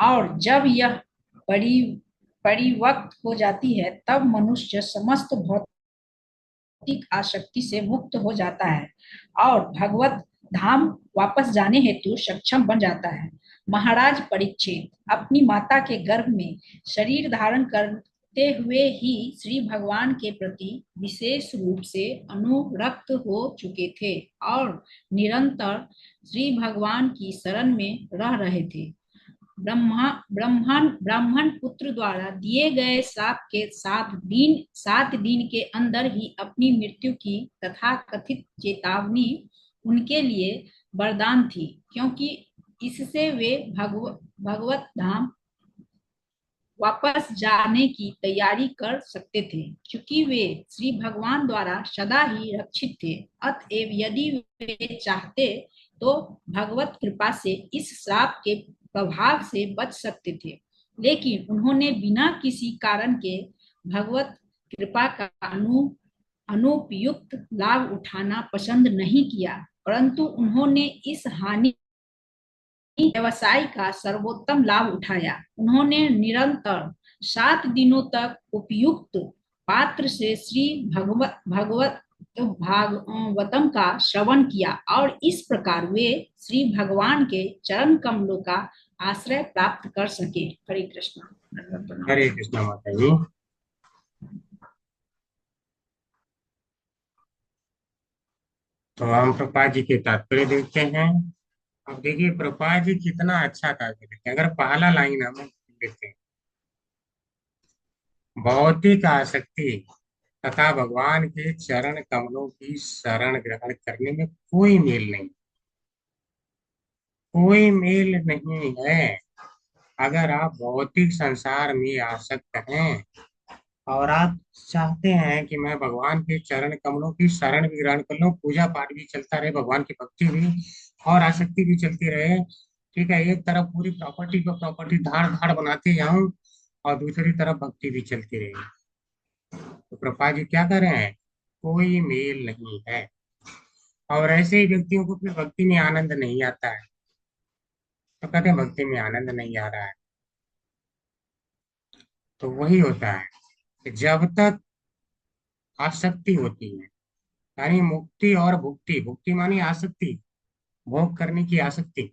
और जब यह परिवक्त हो जाती है तब मनुष्य समस्त भौतिक आसक्ति से मुक्त हो जाता है और भगवत धाम वापस जाने हेतु सक्षम बन जाता है। महाराज परीक्षित अपनी माता के गर्भ में शरीर धारण करते हुए ही श्री भगवान के प्रति विशेष रूप से अनुरक्त हो चुके थे और निरंतर श्री भगवान की शरण में रह रहे थे। ब्राह्मण पुत्र द्वारा दिए गए शाप के 7 दिन के अंदर ही अपनी मृत्यु की तथा कथित चेतावनी उनके लिए वरदान थी, क्योंकि इससे वे भगवत धाम वापस जाने की तैयारी कर सकते थे। क्योंकि वे श्री भगवान द्वारा सदा ही रक्षित थे, अतएव यदि वे चाहते तो भगवत कृपा से इस श्राप के प्रभाव से बच सकते थे। लेकिन उन्होंने बिना किसी कारण के भगवत कृपा का अनुपयुक्त लाभ उठाना पसंद नहीं किया, परंतु उन्होंने इस हानि व्यवसाय का सर्वोत्तम लाभ उठाया। उन्होंने निरंतर 7 दिनों तक उपयुक्त पात्र से श्री भागवतम का श्रवण किया और इस प्रकार वे श्री भगवान के चरण कमलों का आश्रय प्राप्त कर सके। हरे कृष्ण। हरे कृष्णा माता जी। तो हम प्रभुपाद जी के तात्पर्य देखते हैं। अब देखिए प्रभुपाद जी कितना अच्छा तात्पर्य देते हैं। अगर पहला लाइन हम देखते हैं, भौतिक आसक्ति तथा भगवान के चरण कमलों की शरण ग्रहण करने में कोई मेल नहीं, कोई मेल नहीं है। अगर आप भौतिक संसार में आसक्त हैं और आप चाहते हैं कि मैं भगवान के चरण कमलों की शरण भी ग्रहण कर लूं, पूजा पाठ भी चलता रहे, भगवान की भक्ति भी और आसक्ति भी चलती रहे, ठीक है, एक तरफ पूरी प्रॉपर्टी पर प्रॉपर्टी धाड़ धाड़ बनाते जाऊं और दूसरी तरफ भक्ति भी चलती रहे, तो प्रभुपाद जी क्या कर रहे हैं, कोई मेल नहीं है। और ऐसे ही व्यक्तियों को फिर भक्ति में आनंद नहीं आता है, तो कहते हैं भक्ति में आनंद नहीं आ रहा है। तो वही होता है कि जब तक आसक्ति होती है, यानी मुक्ति और भुक्ति, भुक्ति मानी आसक्ति, भोग करने की आसक्ति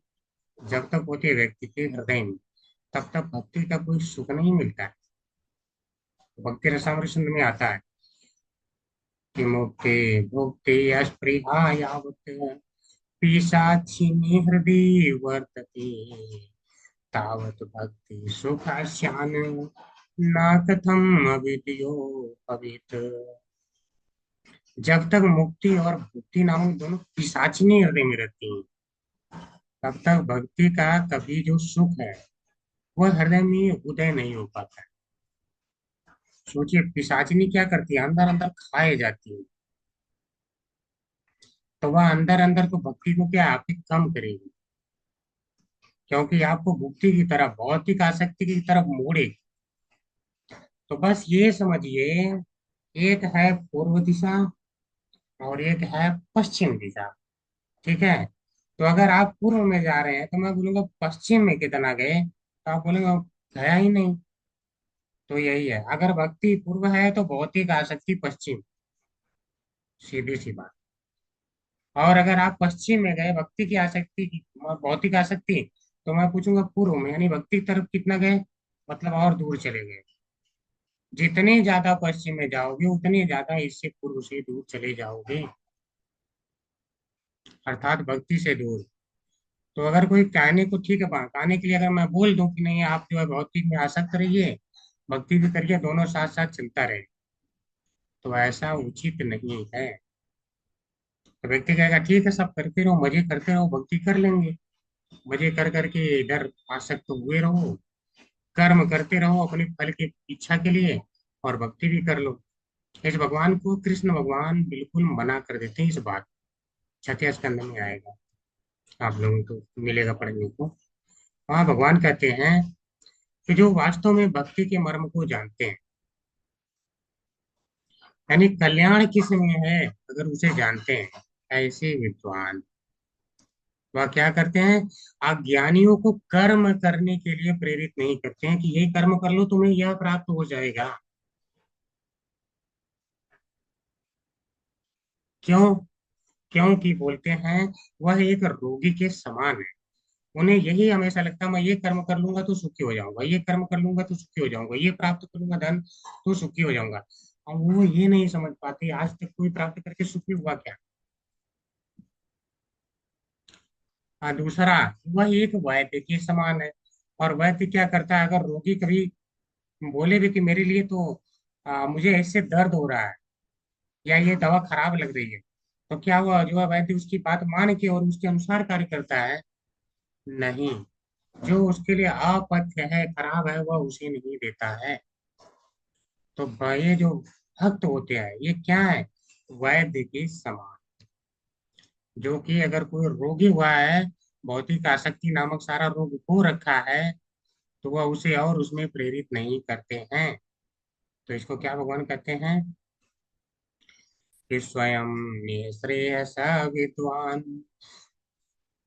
जब तक होती है व्यक्ति के हृदय में, तब तक भक्ति का कोई सुख नहीं मिलता है। भक्ति रसामृत में आता है कि मुक्ति भुक्ति अस्पृहा यावत् पिशाचिनी हृदय वर्तते तावत् भक्ति सुख श्यान न कथम अविद्यो भवेत्। जब तक मुक्ति और भुक्ति नामक दोनों पिशाचिनी हृदय में रहती हैं, तब तक भक्ति का कभी जो सुख है वह हृदय में उदय नहीं हो पाता है। सोचिए पिशाचिनी क्या करती है, अंदर अंदर खाए जाती है, तो वह अंदर अंदर तो भक्ति को क्या आपकी कम करेगी, क्योंकि आपको भक्ति की तरफ, भौतिक आसक्ति की तरफ मोड़ेगी। तो बस ये समझिए, एक है पूर्व दिशा और एक है पश्चिम दिशा, ठीक है। तो अगर आप पूर्व में जा रहे हैं तो मैं बोलूंगा पश्चिम में कितना गए, तो आप बोलेंगे गया ही नहीं। तो यही है, अगर भक्ति पूर्व है तो भौतिक आसक्ति पश्चिम, सीधी सी बात। और अगर आप पश्चिम में गए भक्ति की आसक्ति की, भौतिक आसक्ति, तो मैं पूछूंगा पूर्व में यानी भक्ति की तरफ कितना गए, मतलब और दूर चले गए। जितने ज्यादा पश्चिम में जाओगे उतने ज्यादा इससे पूर्व से दूर चले जाओगे, अर्थात भक्ति से दूर। तो अगर कोई कहने को, ठीक है, कहने के लिए अगर मैं बोल दूं कि नहीं आप जो है भौतिक में आसक्त रहिए, भक्ति भी करिए, दोनों साथ साथ चलता रहे, तो ऐसा उचित नहीं है। तो व्यक्ति कहेगा ठीक है सब करते रहो, मजे करते रहो, भक्ति कर लेंगे, मजे कर करके इधर आसक्त हुए रहो, कर्म करते रहो अपने फल की इच्छा के लिए और भक्ति भी कर लो। इस भगवान को कृष्ण भगवान बिल्कुल मना कर देते हैं इस बात। छठे स्कंद में आएगा, आप लोगों को मिलेगा पढ़ने को। वहाँ भगवान कहते हैं कि जो वास्तव में भक्ति के मर्म को जानते हैं, यानी कल्याण किस में है अगर उसे जानते हैं, ऐसे विद्वान वह क्या करते हैं, अज्ञानियों को कर्म करने के लिए प्रेरित नहीं करते हैं कि यही कर्म कर लो तुम्हें यह प्राप्त हो जाएगा। क्यों? क्योंकि बोलते हैं वह एक रोगी के समान है। उन्हें यही हमेशा लगता है मैं ये कर्म कर लूंगा तो सुखी हो जाऊंगा, ये कर्म कर लूंगा तो सुखी हो जाऊंगा, ये प्राप्त करूंगा धन तो सुखी हो जाऊंगा। और वो ये नहीं समझ पाते आज तक कोई प्राप्त करके सुखी हुआ क्या। दूसरा, वह एक वैद्य के समान है। और वैद्य क्या करता है, अगर रोगी कभी बोले भी कि मेरे लिए तो मुझे ऐसे दर्द हो रहा है या ये दवा खराब लग रही है, तो क्या हुआ, जो है वैद्य उसकी बात मान के और उसके अनुसार कार्य करता है? नहीं, जो उसके लिए अपथ्य है, खराब है, वह उसे नहीं देता है। तो ये जो भक्त होते हैं ये क्या है, वैद्य के समान, जो कि अगर कोई रोगी हुआ है, भौतिक आसक्ति नामक सारा रोग हो रखा है, तो वह उसे और उसमें प्रेरित नहीं करते हैं। तो इसको क्या भगवान कहते हैं कि स्वयं निःश्रेयस विद्वान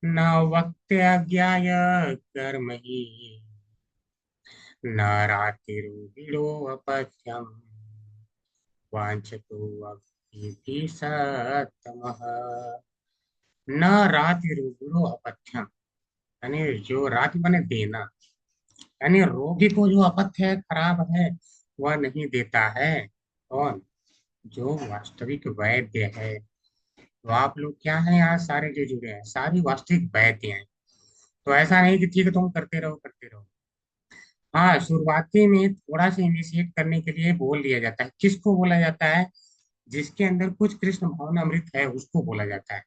न वक्त्यज्ञाय कर्म ही न रातिरुगिलो अपथ्यम वांछतो अभीति सतमः। न रातिरुगिलो अपथ्यम, यानी जो राति बने देना, यानी रोगी को जो अपथ्य है, खराब है, वह नहीं देता है। कौन? जो वास्तविक वैद्य है। तो आप लोग क्या हैं यहाँ सारे जो जुड़े हैं, सारी वास्तविक वैद्य हैं। तो ऐसा नहीं कि ठीक है तुम करते रहो करते रहो। हाँ, शुरुआती में थोड़ा सा इनिशिएट करने के लिए बोल दिया जाता है। किसको बोला जाता है? जिसके अंदर कुछ कृष्ण भावना अमृत है उसको बोला जाता है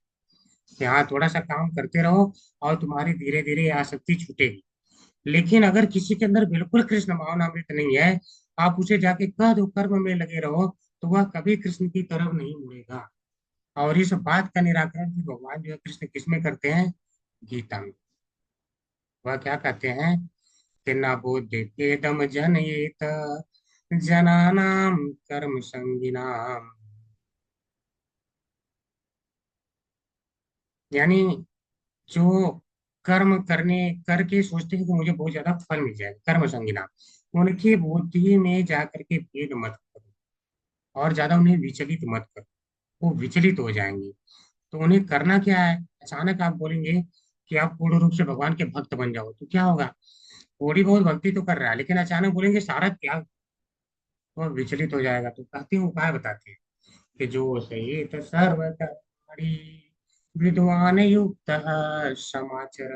कि हाँ थोड़ा सा काम करते रहो और तुम्हारी धीरे धीरे आसक्ति छूटेगी। लेकिन अगर किसी के अंदर बिल्कुल कृष्ण भावना अमृत नहीं है, आप उसे जाके कह दो कर्म में लगे रहो, तो वह कभी कृष्ण की तरफ नहीं मुड़ेगा। और इस बात का निराकरण भी भगवान जो है कृष्ण किसमें करते हैं, गीता में। वह क्या कहते हैं कि न बोध्येदम जनयेत जनानाम कर्म संगिनाम, यानी जो कर्म करने करके सोचते हैं कि मुझे बहुत ज्यादा फल मिल जाएगा, कर्म संज्ञा। उनकी बुद्धि में जाकर के भेद मत करो और ज्यादा उन्हें विचलित मत करो, वो विचलित हो जाएंगे। तो उन्हें करना क्या है? अचानक आप बोलेंगे कि आप पूर्ण रूप से भगवान के भक्त बन जाओ, तो क्या होगा? थोड़ी बहुत भक्ति तो कर रहा है, लेकिन अचानक बोलेंगे सारा त्याग, तो विचलित हो जाएगा। तो कहते हैं, उपाय बताते हैं कि जो सहित सर्वकर्मणि विद्वान युक्त समाचर,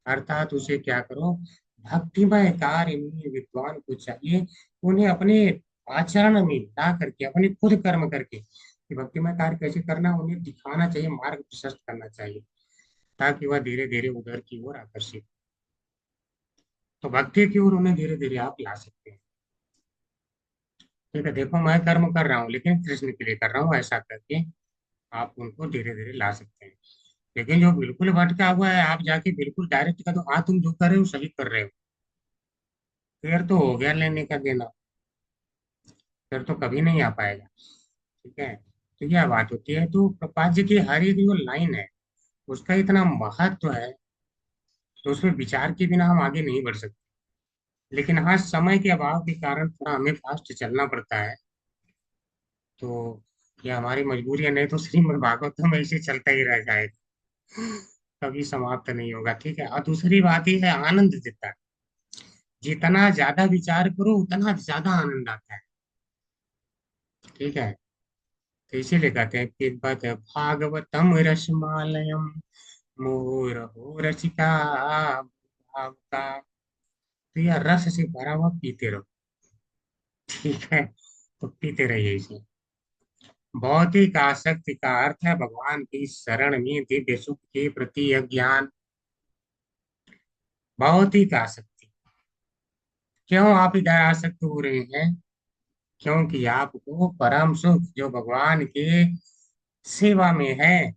अर्थात उसे क्या करो, भक्तिमय कार्य में विद्वान को चाहिए उन्हें अपने आचरण में ला करके, अपने खुद कर्म करके, कि भक्तिमय कार्य कैसे करना उन्हें दिखाना चाहिए, मार्ग प्रशस्त करना चाहिए, ताकि वह धीरे धीरे उधर की ओर आकर्षित। तो भक्ति की ओर उन्हें धीरे धीरे आप ला सकते हैं। ठीक है, देखो मैं कर्म कर रहा हूँ लेकिन कृष्ण के लिए कर रहा हूँ, ऐसा करके आप उनको धीरे धीरे ला सकते हैं। लेकिन जो बिल्कुल भटका हुआ है, आप जाके बिल्कुल डायरेक्ट कर दो, हाँ तुम जो कर रहे हो सही कर रहे हो, फिर तो हो गया लेने का देना, फिर तो कभी नहीं आ पाएगा। ठीक है, तो यह बात होती है। तो प्रपात जी की हर एक जो लाइन है उसका इतना महत्व है, तो उसमें विचार के बिना हम आगे नहीं बढ़ सकते। लेकिन हाँ, समय के अभाव के कारण थोड़ा हमें फास्ट चलना पड़ता है, तो ये हमारी मजबूरी है, नहीं तो श्रीमद् भागवत में ऐसे चलता ही रह जाएगा, कभी समाप्त नहीं होगा। ठीक है, और दूसरी बात ये है, आनंद देता है। जितना ज्यादा विचार करो उतना ज्यादा आनंद आता है। ठीक है, तो इसीलिए कहते हैं कि बद भागवतम रसमालयम मुहुरहो रसिका भावता। तो यह रस से भरा हुआ पीते रहो। ठीक है, तो पीते रहिए इसे। भौतिक आसक्ति का अर्थ है भगवान की शरण में दिव्य सुख के प्रति अज्ञान। भौतिक आसक्ति, क्यों आप इधर आसक्त हो रहे हैं? क्योंकि आपको परम सुख जो भगवान के सेवा में है,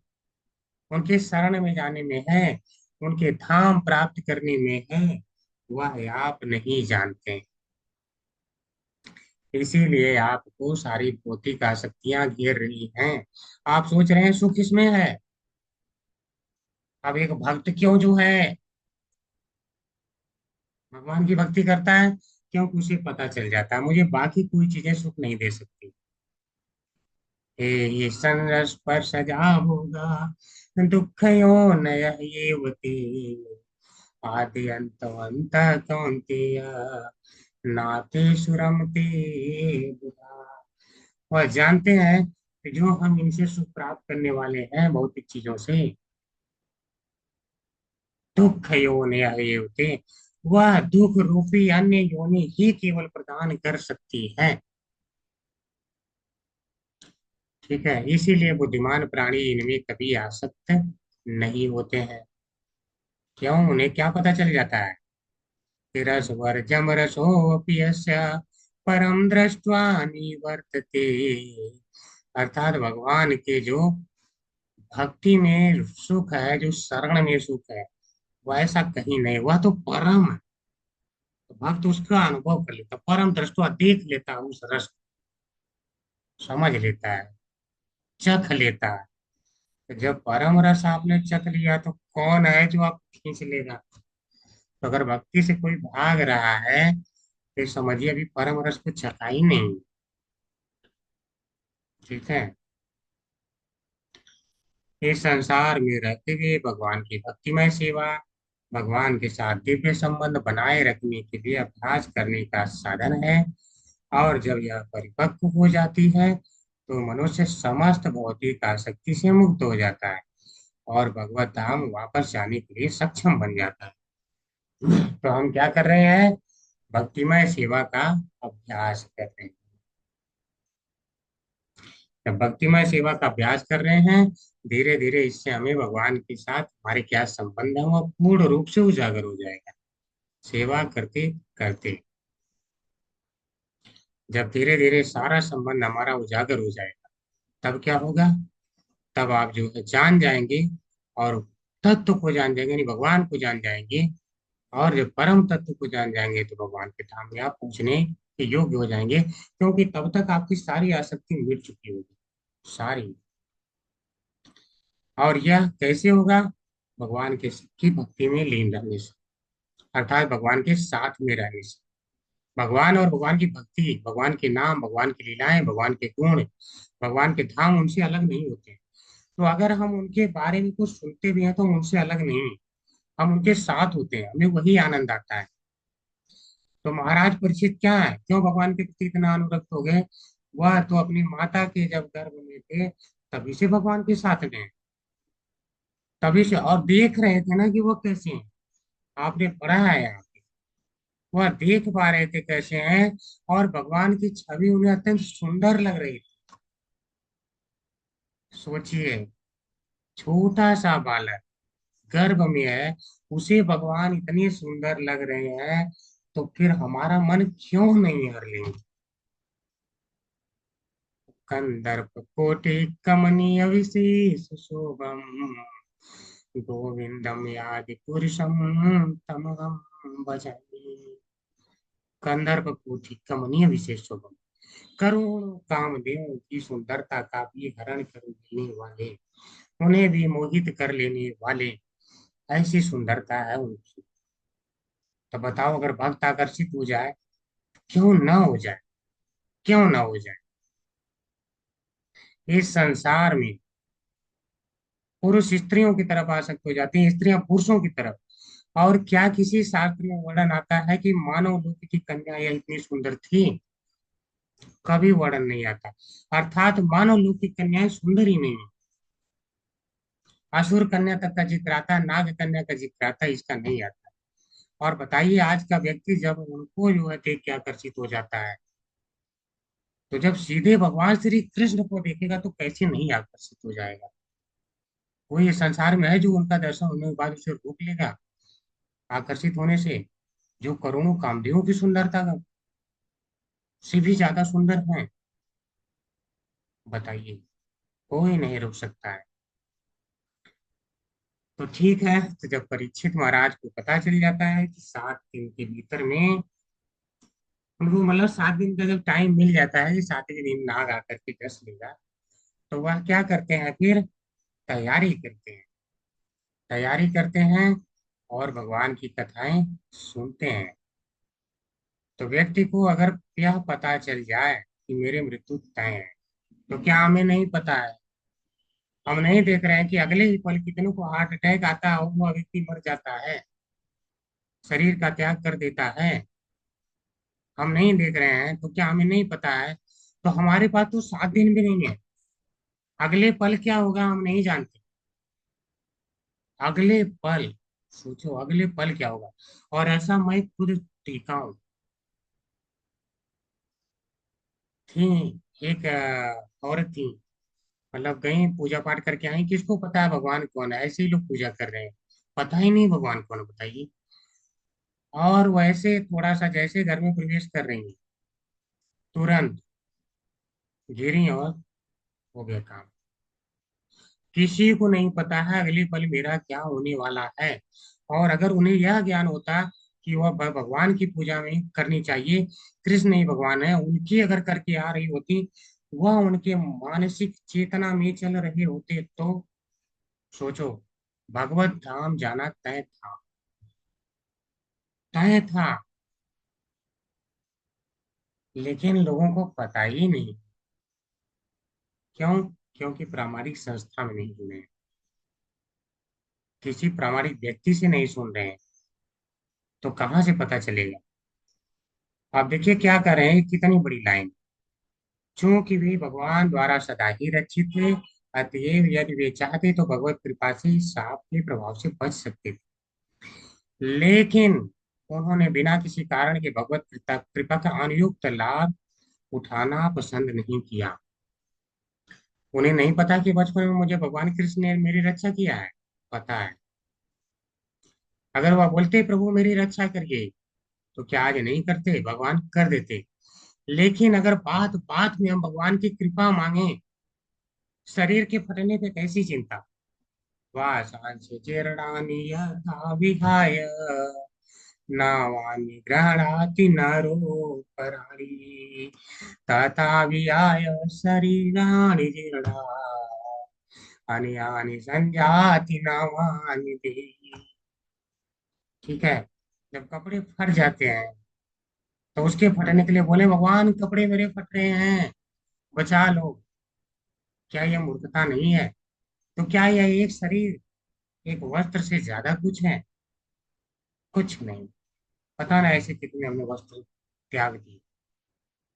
उनके शरण में जाने में है, उनके धाम प्राप्त करने में है, वह आप नहीं जानते। इसीलिए आपको सारी भौतिक आसक्तियां घेर रही हैं। आप सोच रहे हैं सुख इसमें है। अब एक भक्त क्यों जो है भगवान की भक्ति करता है, क्योंकि उसे पता चल जाता है मुझे बाकी कोई चीजें सुख नहीं दे सकती। ये संरस पर सजा होगा, दुख यो नय ये आदि अंत कौन्तेय, नाते सुरमते बुधा। वह जानते हैं कि जो हम इनसे सुख प्राप्त करने वाले हैं भौतिक चीजों से, दुख योनि ये होते, वह दुख रूपी अन्य योनि ही केवल प्रदान कर सकती है। ठीक है, इसीलिए बुद्धिमान प्राणी इनमें कभी आसक्त नहीं होते हैं। क्यों? उन्हें क्या पता चल जाता है कि रस वर्जम रसोऽपि यस्य परम दृष्ट्वा निवर्तते। अर्थात भगवान के जो भक्ति में सुख है, जो शरण में सुख है, वह ऐसा कहीं नहीं, वह तो परम है। तो भक्त उसका अनुभव कर लेता, परम दृष्टवा देख लेता है, उस रस को समझ लेता है, चख लेता है। तो जब परम रस आपने चख लिया तो कौन है जो आप खींच लेगा? तो अगर भक्ति से कोई भाग रहा है तो समझिए अभी परम रस को चखा ही नहीं। ठीक है, इस संसार में रहते हुए भगवान की भक्तिमय सेवा, भगवान के साथ दिव्य संबंध बनाए रखने के लिए अभ्यास करने का साधन है। और जब यह परिपक्व हो जाती है तो मनुष्य समस्त भौतिक आसक्ति से मुक्त हो जाता है और भगवत धाम वापस जाने के लिए सक्षम बन जाता है। तो हम क्या कर रहे हैं? भक्तिमय सेवा का अभ्यास कर रहे हैं। जब भक्तिमय सेवा का अभ्यास कर रहे हैं, धीरे धीरे इससे हमें भगवान के साथ हमारे क्या संबंध है वो पूर्ण रूप से उजागर हो जाएगा, सेवा करते करते। जब धीरे धीरे सारा संबंध हमारा उजागर हो जाएगा, तब क्या होगा? तब आप जो है जान जाएंगे, और तत्व को जान जाएंगे, यानी भगवान को जान जाएंगे। और जब परम तत्व को जान जाएंगे तो भगवान के धाम में आप पहुंचने के योग्य हो जाएंगे, क्योंकि तब तक आपकी सारी आसक्ति मिट चुकी होगी, सारी। और यह कैसे होगा? भगवान की भक्ति में लीन रहने से, अर्थात भगवान के साथ में रहने से। भगवान और भगवान की भक्ति, भगवान के नाम, भगवान की लीलाएं, भगवान के गुण, भगवान के धाम उनसे अलग नहीं होते हैं। तो अगर हम उनके बारे में कुछ सुनते भी हैं तो उनसे अलग नहीं हैं। हम उनके साथ होते हैं, हमें वही आनंद आता है। तो महाराज परीक्षित क्या है, क्यों भगवान के प्रति इतना अनुरक्त हो गए? वह तो अपनी माता के जब गर्भ में थे तभी से भगवान के साथ में हैं। तभी से, और देख रहे थे ना कि वो कैसे हैं। आपने पढ़ा है यहाँ पे, वह देख पा रहे थे कैसे हैं, और भगवान की छवि उन्हें अत्यंत सुंदर लग रही थी। सोचिए, छोटा सा बालक गर्भ में है, उसे भगवान इतने सुंदर लग रहे हैं, तो फिर हमारा मन क्यों नहीं हर लेंगे? कंदर्प कोटि कमनीय विशेष शोभम, गोविंदम यादि पुरुषम तमगम भजामि। कंदर्प कोटि कमनीय विशेष शोभम, करोड़ों कामदेवों की सुंदरता का भी हरण कर लेने वाले, उन्हें भी मोहित कर लेने वाले, ऐसी सुंदरता है उनकी। तो बताओ, अगर भक्त आकर्षित हो जाए, क्यों ना हो जाए, क्यों ना हो जाए? इस संसार में पुरुष स्त्रियों की तरफ आसक्त हो जाते हैं, स्त्रियां पुरुषों की तरफ। और क्या किसी शास्त्र में वर्णन आता है कि मानव लोक की कन्या यह इतनी सुंदर थी? कभी वर्णन नहीं आता। अर्थात मानव लोक की कन्याएं सुंदर ही नहीं है। असुर कन्या तक का जिक्र आता है, नाग कन्या का जिक्र आता है, इसका नहीं आता। और बताइए, आज का व्यक्ति जब उनको जो है देख के आकर्षित हो जाता है, तो जब सीधे भगवान श्री कृष्ण को देखेगा तो कैसे नहीं आकर्षित हो जाएगा? कोई इस संसार में है जो उनका दर्शन होने के बाद उसे रोक लेगा आकर्षित होने से, जो करोड़ों कामदेवों की सुंदरता का से भी ज्यादा सुंदर हैं? बताइए, कोई नहीं रोक सकता है। तो ठीक है, तो जब परीक्षित महाराज को पता चल जाता है कि 7 दिन के भीतर में उनको, मतलब 7 दिन का जब टाइम मिल जाता है कि 7वें दिन नाग आकर के डस लेगा, तो वह क्या करते हैं फिर? तैयारी करते हैं, तैयारी करते हैं और भगवान की कथाएं सुनते हैं। तो व्यक्ति को अगर यह पता चल जाए कि मेरे मृत्यु तय है, तो क्या हमें नहीं पता है? हम नहीं देख रहे हैं कि अगले ही पल कितनों को हार्ट अटैक आता है और वो व्यक्ति मर जाता है, शरीर का त्याग कर देता है? हम नहीं देख रहे हैं तो क्या हमें नहीं पता है? तो हमारे पास तो 7 दिन भी नहीं है। अगले पल क्या होगा हम नहीं जानते। अगले पल, सोचो अगले पल क्या होगा। और ऐसा मैं खुद टीका हूँ। थी एक औरत थी, मतलब गई पूजा पाठ करके आई, किसको पता है भगवान कौन है? ऐसे ही लोग पूजा कर रहे हैं, पता ही नहीं भगवान कौन है, बताइए। और वैसे थोड़ा सा जैसे घर में प्रवेश कर रही है, तुरंत गिरी और हो गया काम। किसी को नहीं पता है अगले पल मेरा क्या होने वाला है। और अगर उन्हें यह ज्ञान होता कि वह भगवान की पूजा में करनी चाहिए, कृष्ण ही भगवान है, उनकी अगर करके आ रही होती, वह उनके मानसिक चेतना में चल रहे होते, तो सोचो, भगवत धाम जाना तय था, तय था। लेकिन लोगों को पता ही नहीं। क्यों? क्योंकि प्रामाणिक संस्था में नहीं जुड़े हैं, किसी प्रामाणिक व्यक्ति से नहीं सुन रहे हैं, तो कहाँ से पता चलेगा? आप देखिए क्या कर रहे हैं, कितनी बड़ी लाइन। चूंकि वे भगवान द्वारा सदा ही रक्षित थे, अतएव यदि वे चाहते तो भगवत कृपा से साप के प्रभाव से बच सकते थे। लेकिन उन्होंने बिना किसी कारण के भगवत कृपा का अनुयुक्त लाभ उठाना पसंद नहीं किया। उन्हें नहीं पता कि बचपन में मुझे भगवान कृष्ण ने मेरी रक्षा किया है? पता है। अगर वह बोलते प्रभु मेरी रक्षा करिए, तो क्या आज नहीं करते? भगवान कर देते। लेकिन अगर बात बात में हम भगवान की कृपा मांगे, शरीर के फटने पे कैसी चिंता? वासांसि जीर्णानि यथा विहाय, नावानि गृह्णाति नरोपराणि, तथा विहाय शरीराणि जीर्णा यानि संजाति नामानि ते। ठीक है। जब कपड़े फट जाते हैं तो उसके फटने के लिए बोले भगवान कपड़े मेरे फट रहे हैं, बचा लो। क्या यह मूर्खता नहीं है? तो क्या यह एक शरीर, एक वस्त्र से ज्यादा कुछ है? कुछ नहीं। पता ना ऐसे कितने हमने वस्त्र त्याग दिए।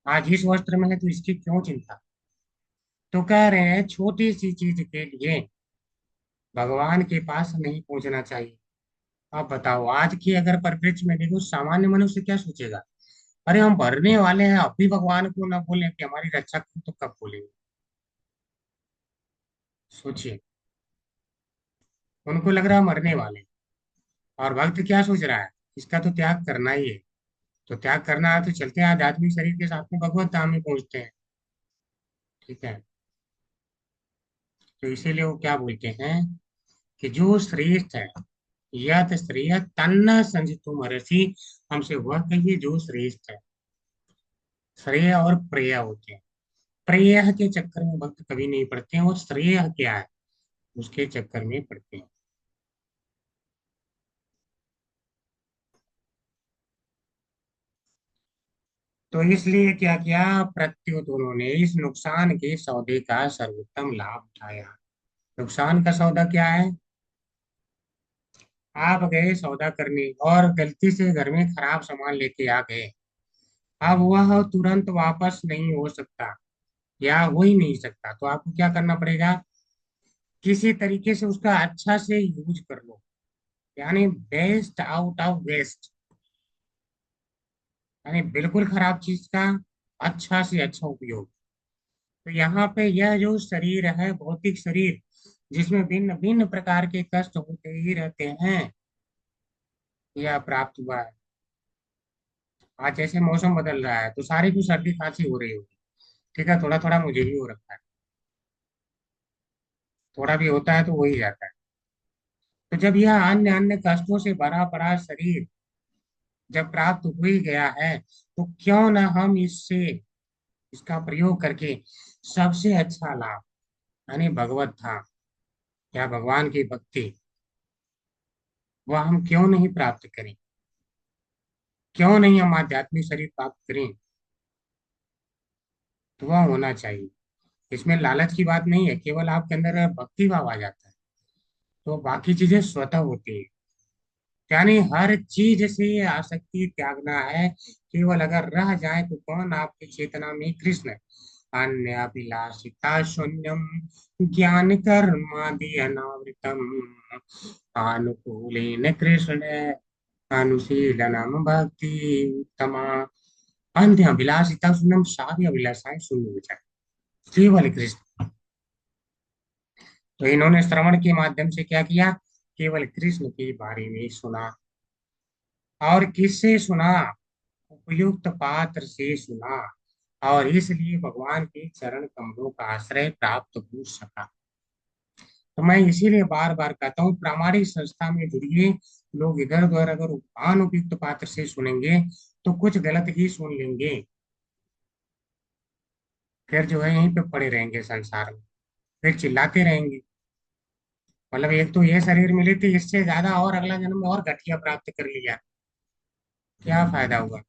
आज इस वस्त्र में है तो इसकी क्यों चिंता? तो कह रहे हैं छोटी सी चीज के लिए भगवान के पास नहीं पहुंचना चाहिए। आप बताओ, आज की अगर परिप्रेक्ष्य में देखो, सामान्य मनुष्य क्या सोचेगा? अरे हम मरने वाले हैं, अब भी भगवान को ना बोले कि हमारी रक्षा करो, तो कब बोलेंगे? सोचिए। उनको लग रहा है मरने वाले हैं। और भक्त क्या सोच रहा है? इसका तो त्याग करना ही है। तो त्याग करना है तो चलते हैं आध्यात्मिक शरीर के साथ में भगवत धाम में पहुंचते हैं। ठीक है। तो इसीलिए वो क्या बोलते हैं कि जो श्रेष्ठ है, यत श्रेय तन्न संजितु महर्षि, हमसे वह कहिए जो श्रेष्ठ है। श्रेय और प्रेय होते हैं। प्रेय के चक्कर में भक्त कभी नहीं पड़ते हैं, और श्रेय क्या है उसके चक्कर में पड़ते हैं। तो इसलिए क्या किया, प्रत्युत उन्होंने इस नुकसान के सौदे का सर्वोत्तम लाभ उठाया। नुकसान का सौदा क्या है? आप गए सौदा करने और गलती से घर में खराब सामान लेके आ गए। अब वह तुरंत वापस नहीं हो सकता, या हो ही नहीं सकता। तो आपको क्या करना पड़ेगा? किसी तरीके से उसका अच्छा से यूज कर लो, यानी बेस्ट आउट ऑफ वेस्ट। यानी बिल्कुल खराब चीज का अच्छा से अच्छा उपयोग। तो यहाँ पे यह जो शरीर है, भौतिक शरीर, जिसमें भिन्न भिन्न प्रकार के कष्ट होते ही रहते हैं, यह प्राप्त हुआ है। आज जैसे मौसम बदल रहा है तो सारी को सर्दी खांसी हो रही होगी। ठीक है, थोड़ा थोड़ा मुझे भी हो रखा है। थोड़ा भी होता है तो हो ही जाता है। तो जब यह अन्य अन्य कष्टों से भरा पड़ा शरीर जब प्राप्त हो ही गया है, तो क्यों ना हम इससे, इसका प्रयोग करके सबसे अच्छा लाभ, यानी भगवत धाम या भगवान की भक्ति, वह हम क्यों नहीं प्राप्त करें? क्यों नहीं हम आध्यात्मिक शरीर प्राप्त करें? तो वह होना चाहिए। इसमें लालच की बात नहीं है, केवल आपके अंदर भक्ति भाव आ जाता है तो बाकी चीजें स्वतः होती है। यानी हर चीज से आसक्ति त्यागना है। केवल अगर रह जाए तो कौन आपकी चेतना में कृष्ण, अन्य अभिलाषिता शून्यम, ज्ञान कर्मादि अनावृतम, अनुकूलेन कृष्ण अनुशीलनम भक्ति उत्तमा, अंध्य अभिलाषिता शून्यम, सारी अभिलाषाएं शून्य हो जाए, केवल कृष्ण। तो इन्होंने श्रवण के माध्यम से क्या किया? केवल कृष्ण के बारे में सुना। और किससे सुना? उपयुक्त पात्र से सुना। और इसलिए भगवान के चरण कमलों का आश्रय प्राप्त हो सका। तो मैं इसीलिए बार बार कहता हूँ, प्रामाणिक संस्था में जुड़िए। लोग इधर उधर अगर अनुपयुक्त पात्र से सुनेंगे तो कुछ गलत ही सुन लेंगे, फिर जो है यहीं पे पड़े रहेंगे संसार में, फिर चिल्लाते रहेंगे। मतलब एक तो ये शरीर मिली थी, इससे ज्यादा और अगला जन्म में और घटिया प्राप्त कर लिया, क्या फायदा हुआ?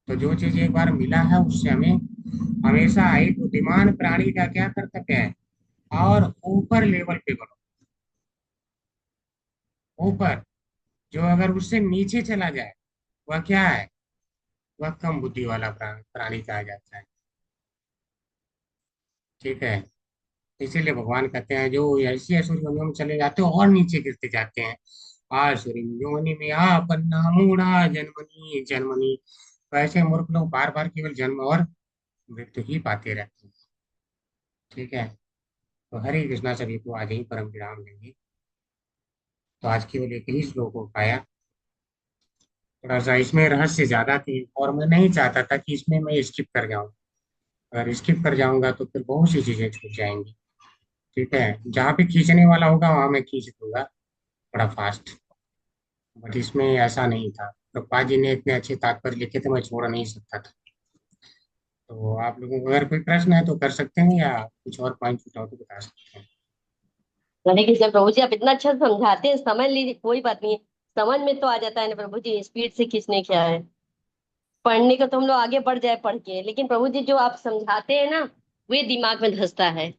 तो जो चीज एक बार मिला है उससे हमें हमेशा एक बुद्धिमान प्राणी का क्या कर्तव्य है? और ऊपर लेवल पे बढ़ो। ऊपर, जो अगर उससे नीचे चला जाए वह क्या है? वह कम बुद्धि वाला प्राणी कहा जाता है। ठीक है। इसीलिए भगवान कहते हैं जो ऐसी असुरी योनियों में चले जाते हैं और नीचे गिरते जाते हैं, आसुरी योनि में आपन्ना मूढ़ा जन्मनी जन्मनी। तो ऐसे मूर्ख लोग बार बार केवल जन्म और मृत्यु ही पाते रहते हैं। ठीक है। तो हरे कृष्णा, सभी को आज ही परम विराम देंगे। तो आज केवल एक ही श्लोक हो पाया। थोड़ा सा इसमें रहस्य ज्यादा थी और मैं नहीं चाहता था कि इसमें मैं स्किप कर जाऊं। अगर स्किप कर जाऊंगा तो फिर बहुत सी चीजें छूट जाएंगी। ठीक है। जहाँ पे खींचने वाला होगा वहां मैं खींच दूंगा थोड़ा फास्ट। बट इसमें ऐसा नहीं था। प्रभुपाद जी ने इतने अच्छे तात्पर्य लिखे थे, मैं छोड़ नहीं सकता था। तो आप लोगों को अगर कोई प्रश्न है तो कर सकते हैं, या कुछ और पॉइंट छूटा हो तो बता सकते हैं। हरे कृष्ण प्रभु जी, आप इतना अच्छा समझाते हैं, समझ लीजिए, कोई बात नहीं है, समझ में तो आ जाता है ना प्रभु जी, स्पीड से किसने क्या है। पढ़ने का तो हम लोग आगे बढ़ जाए पढ़ के, लेकिन प्रभु जी जो आप समझाते हैं ना, वे दिमाग में धंसता है।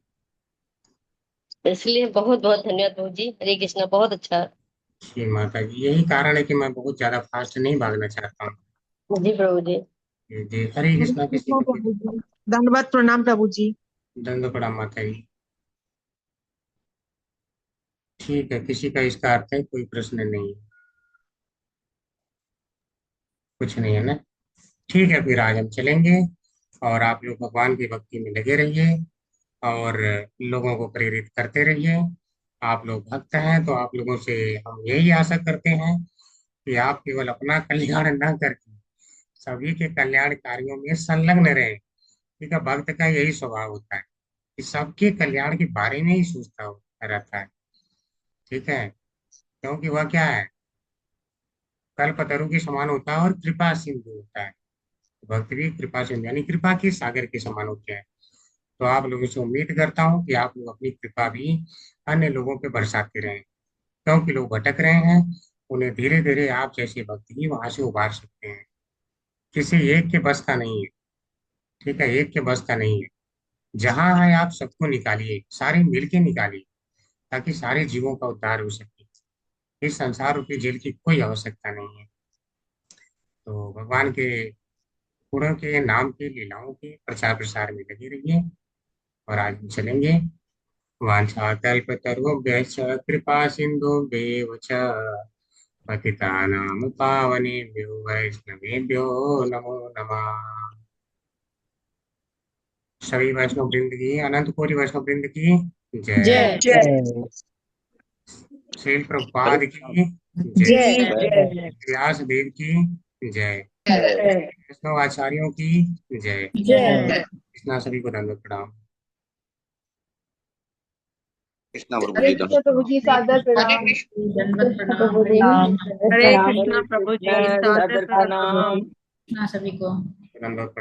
इसलिए बहुत बहुत धन्यवाद प्रभु जी, हरे कृष्ण, बहुत अच्छा। जी माता जी, यही कारण है कि मैं बहुत ज्यादा फास्ट नहीं भागना चाहता हूँ। जी प्रभु जी। जी हरे कृष्णा। किसी को प्रभु जी, दंडवत प्रणाम प्रभु जी। दंड प्रणाम माता जी। ठीक है, किसी का इसका अर्थ है कोई प्रश्न नहीं है, कुछ नहीं है ना। ठीक है, फिर आज हम चलेंगे और आप लोग भगवान की भक्ति में लगे रहिए और लोगों को प्रेरित करते रहिए। आप लोग भक्त हैं तो आप लोगों से हम यही आशा करते हैं कि आप केवल अपना कल्याण न करके सभी के कल्याण कार्यों में संलग्न रहें। ठीक है, भक्त का यही स्वभाव होता है कि सबके कल्याण के बारे में ही सोचता रहता है। ठीक है, क्योंकि वह क्या है, कल्पतरु के समान होता है और कृपा सिंधु होता है। भक्त भी कृपा सिंधु यानी कृपा के सागर के समान होते हैं। तो आप लोगों से उम्मीद करता हूँ कि आप लोग अपनी कृपा भी अन्य लोगों पे बरसाते रहें, क्योंकि लोग भटक रहे हैं। उन्हें धीरे धीरे आप जैसे भक्त ही वहां से उबार सकते हैं। किसी एक के बस का नहीं है। ठीक है, एक के बस का नहीं है। जहां है आप सबको निकालिए, सारे मिलके निकालिए, ताकि सारे जीवों का उद्धार हो सके। इस संसार रूपी जेल की कोई आवश्यकता नहीं है। तो भगवान के गुणों के, नाम के, लीलाओं के प्रचार प्रसार में लगे रहिए। और आज हम चलेंगे। वाञ्छाकल्पतरुभ्यश्च कृपा सिन्धुभ्येव च पतितानां पावनेभ्यो वैष्णवेभ्यो नमो नमः। सभी वैष्णव वृंद की, अनंत कोटि वैष्णव वृंद की जय। श्रील प्रभुपाद की जय। व्यास देव की जय। वैष्णव आचार्यों की जय। कृष्णा। सभी को दंडवत प्रणाम। कृष्णा प्रभु जी दंड प्रभु जी सादर प्रणाम। दंडवत प्रणाम। हरे कृष्णा प्रभु जी, सादर प्रणाम। ना सभी को दंडवत प्रणाम।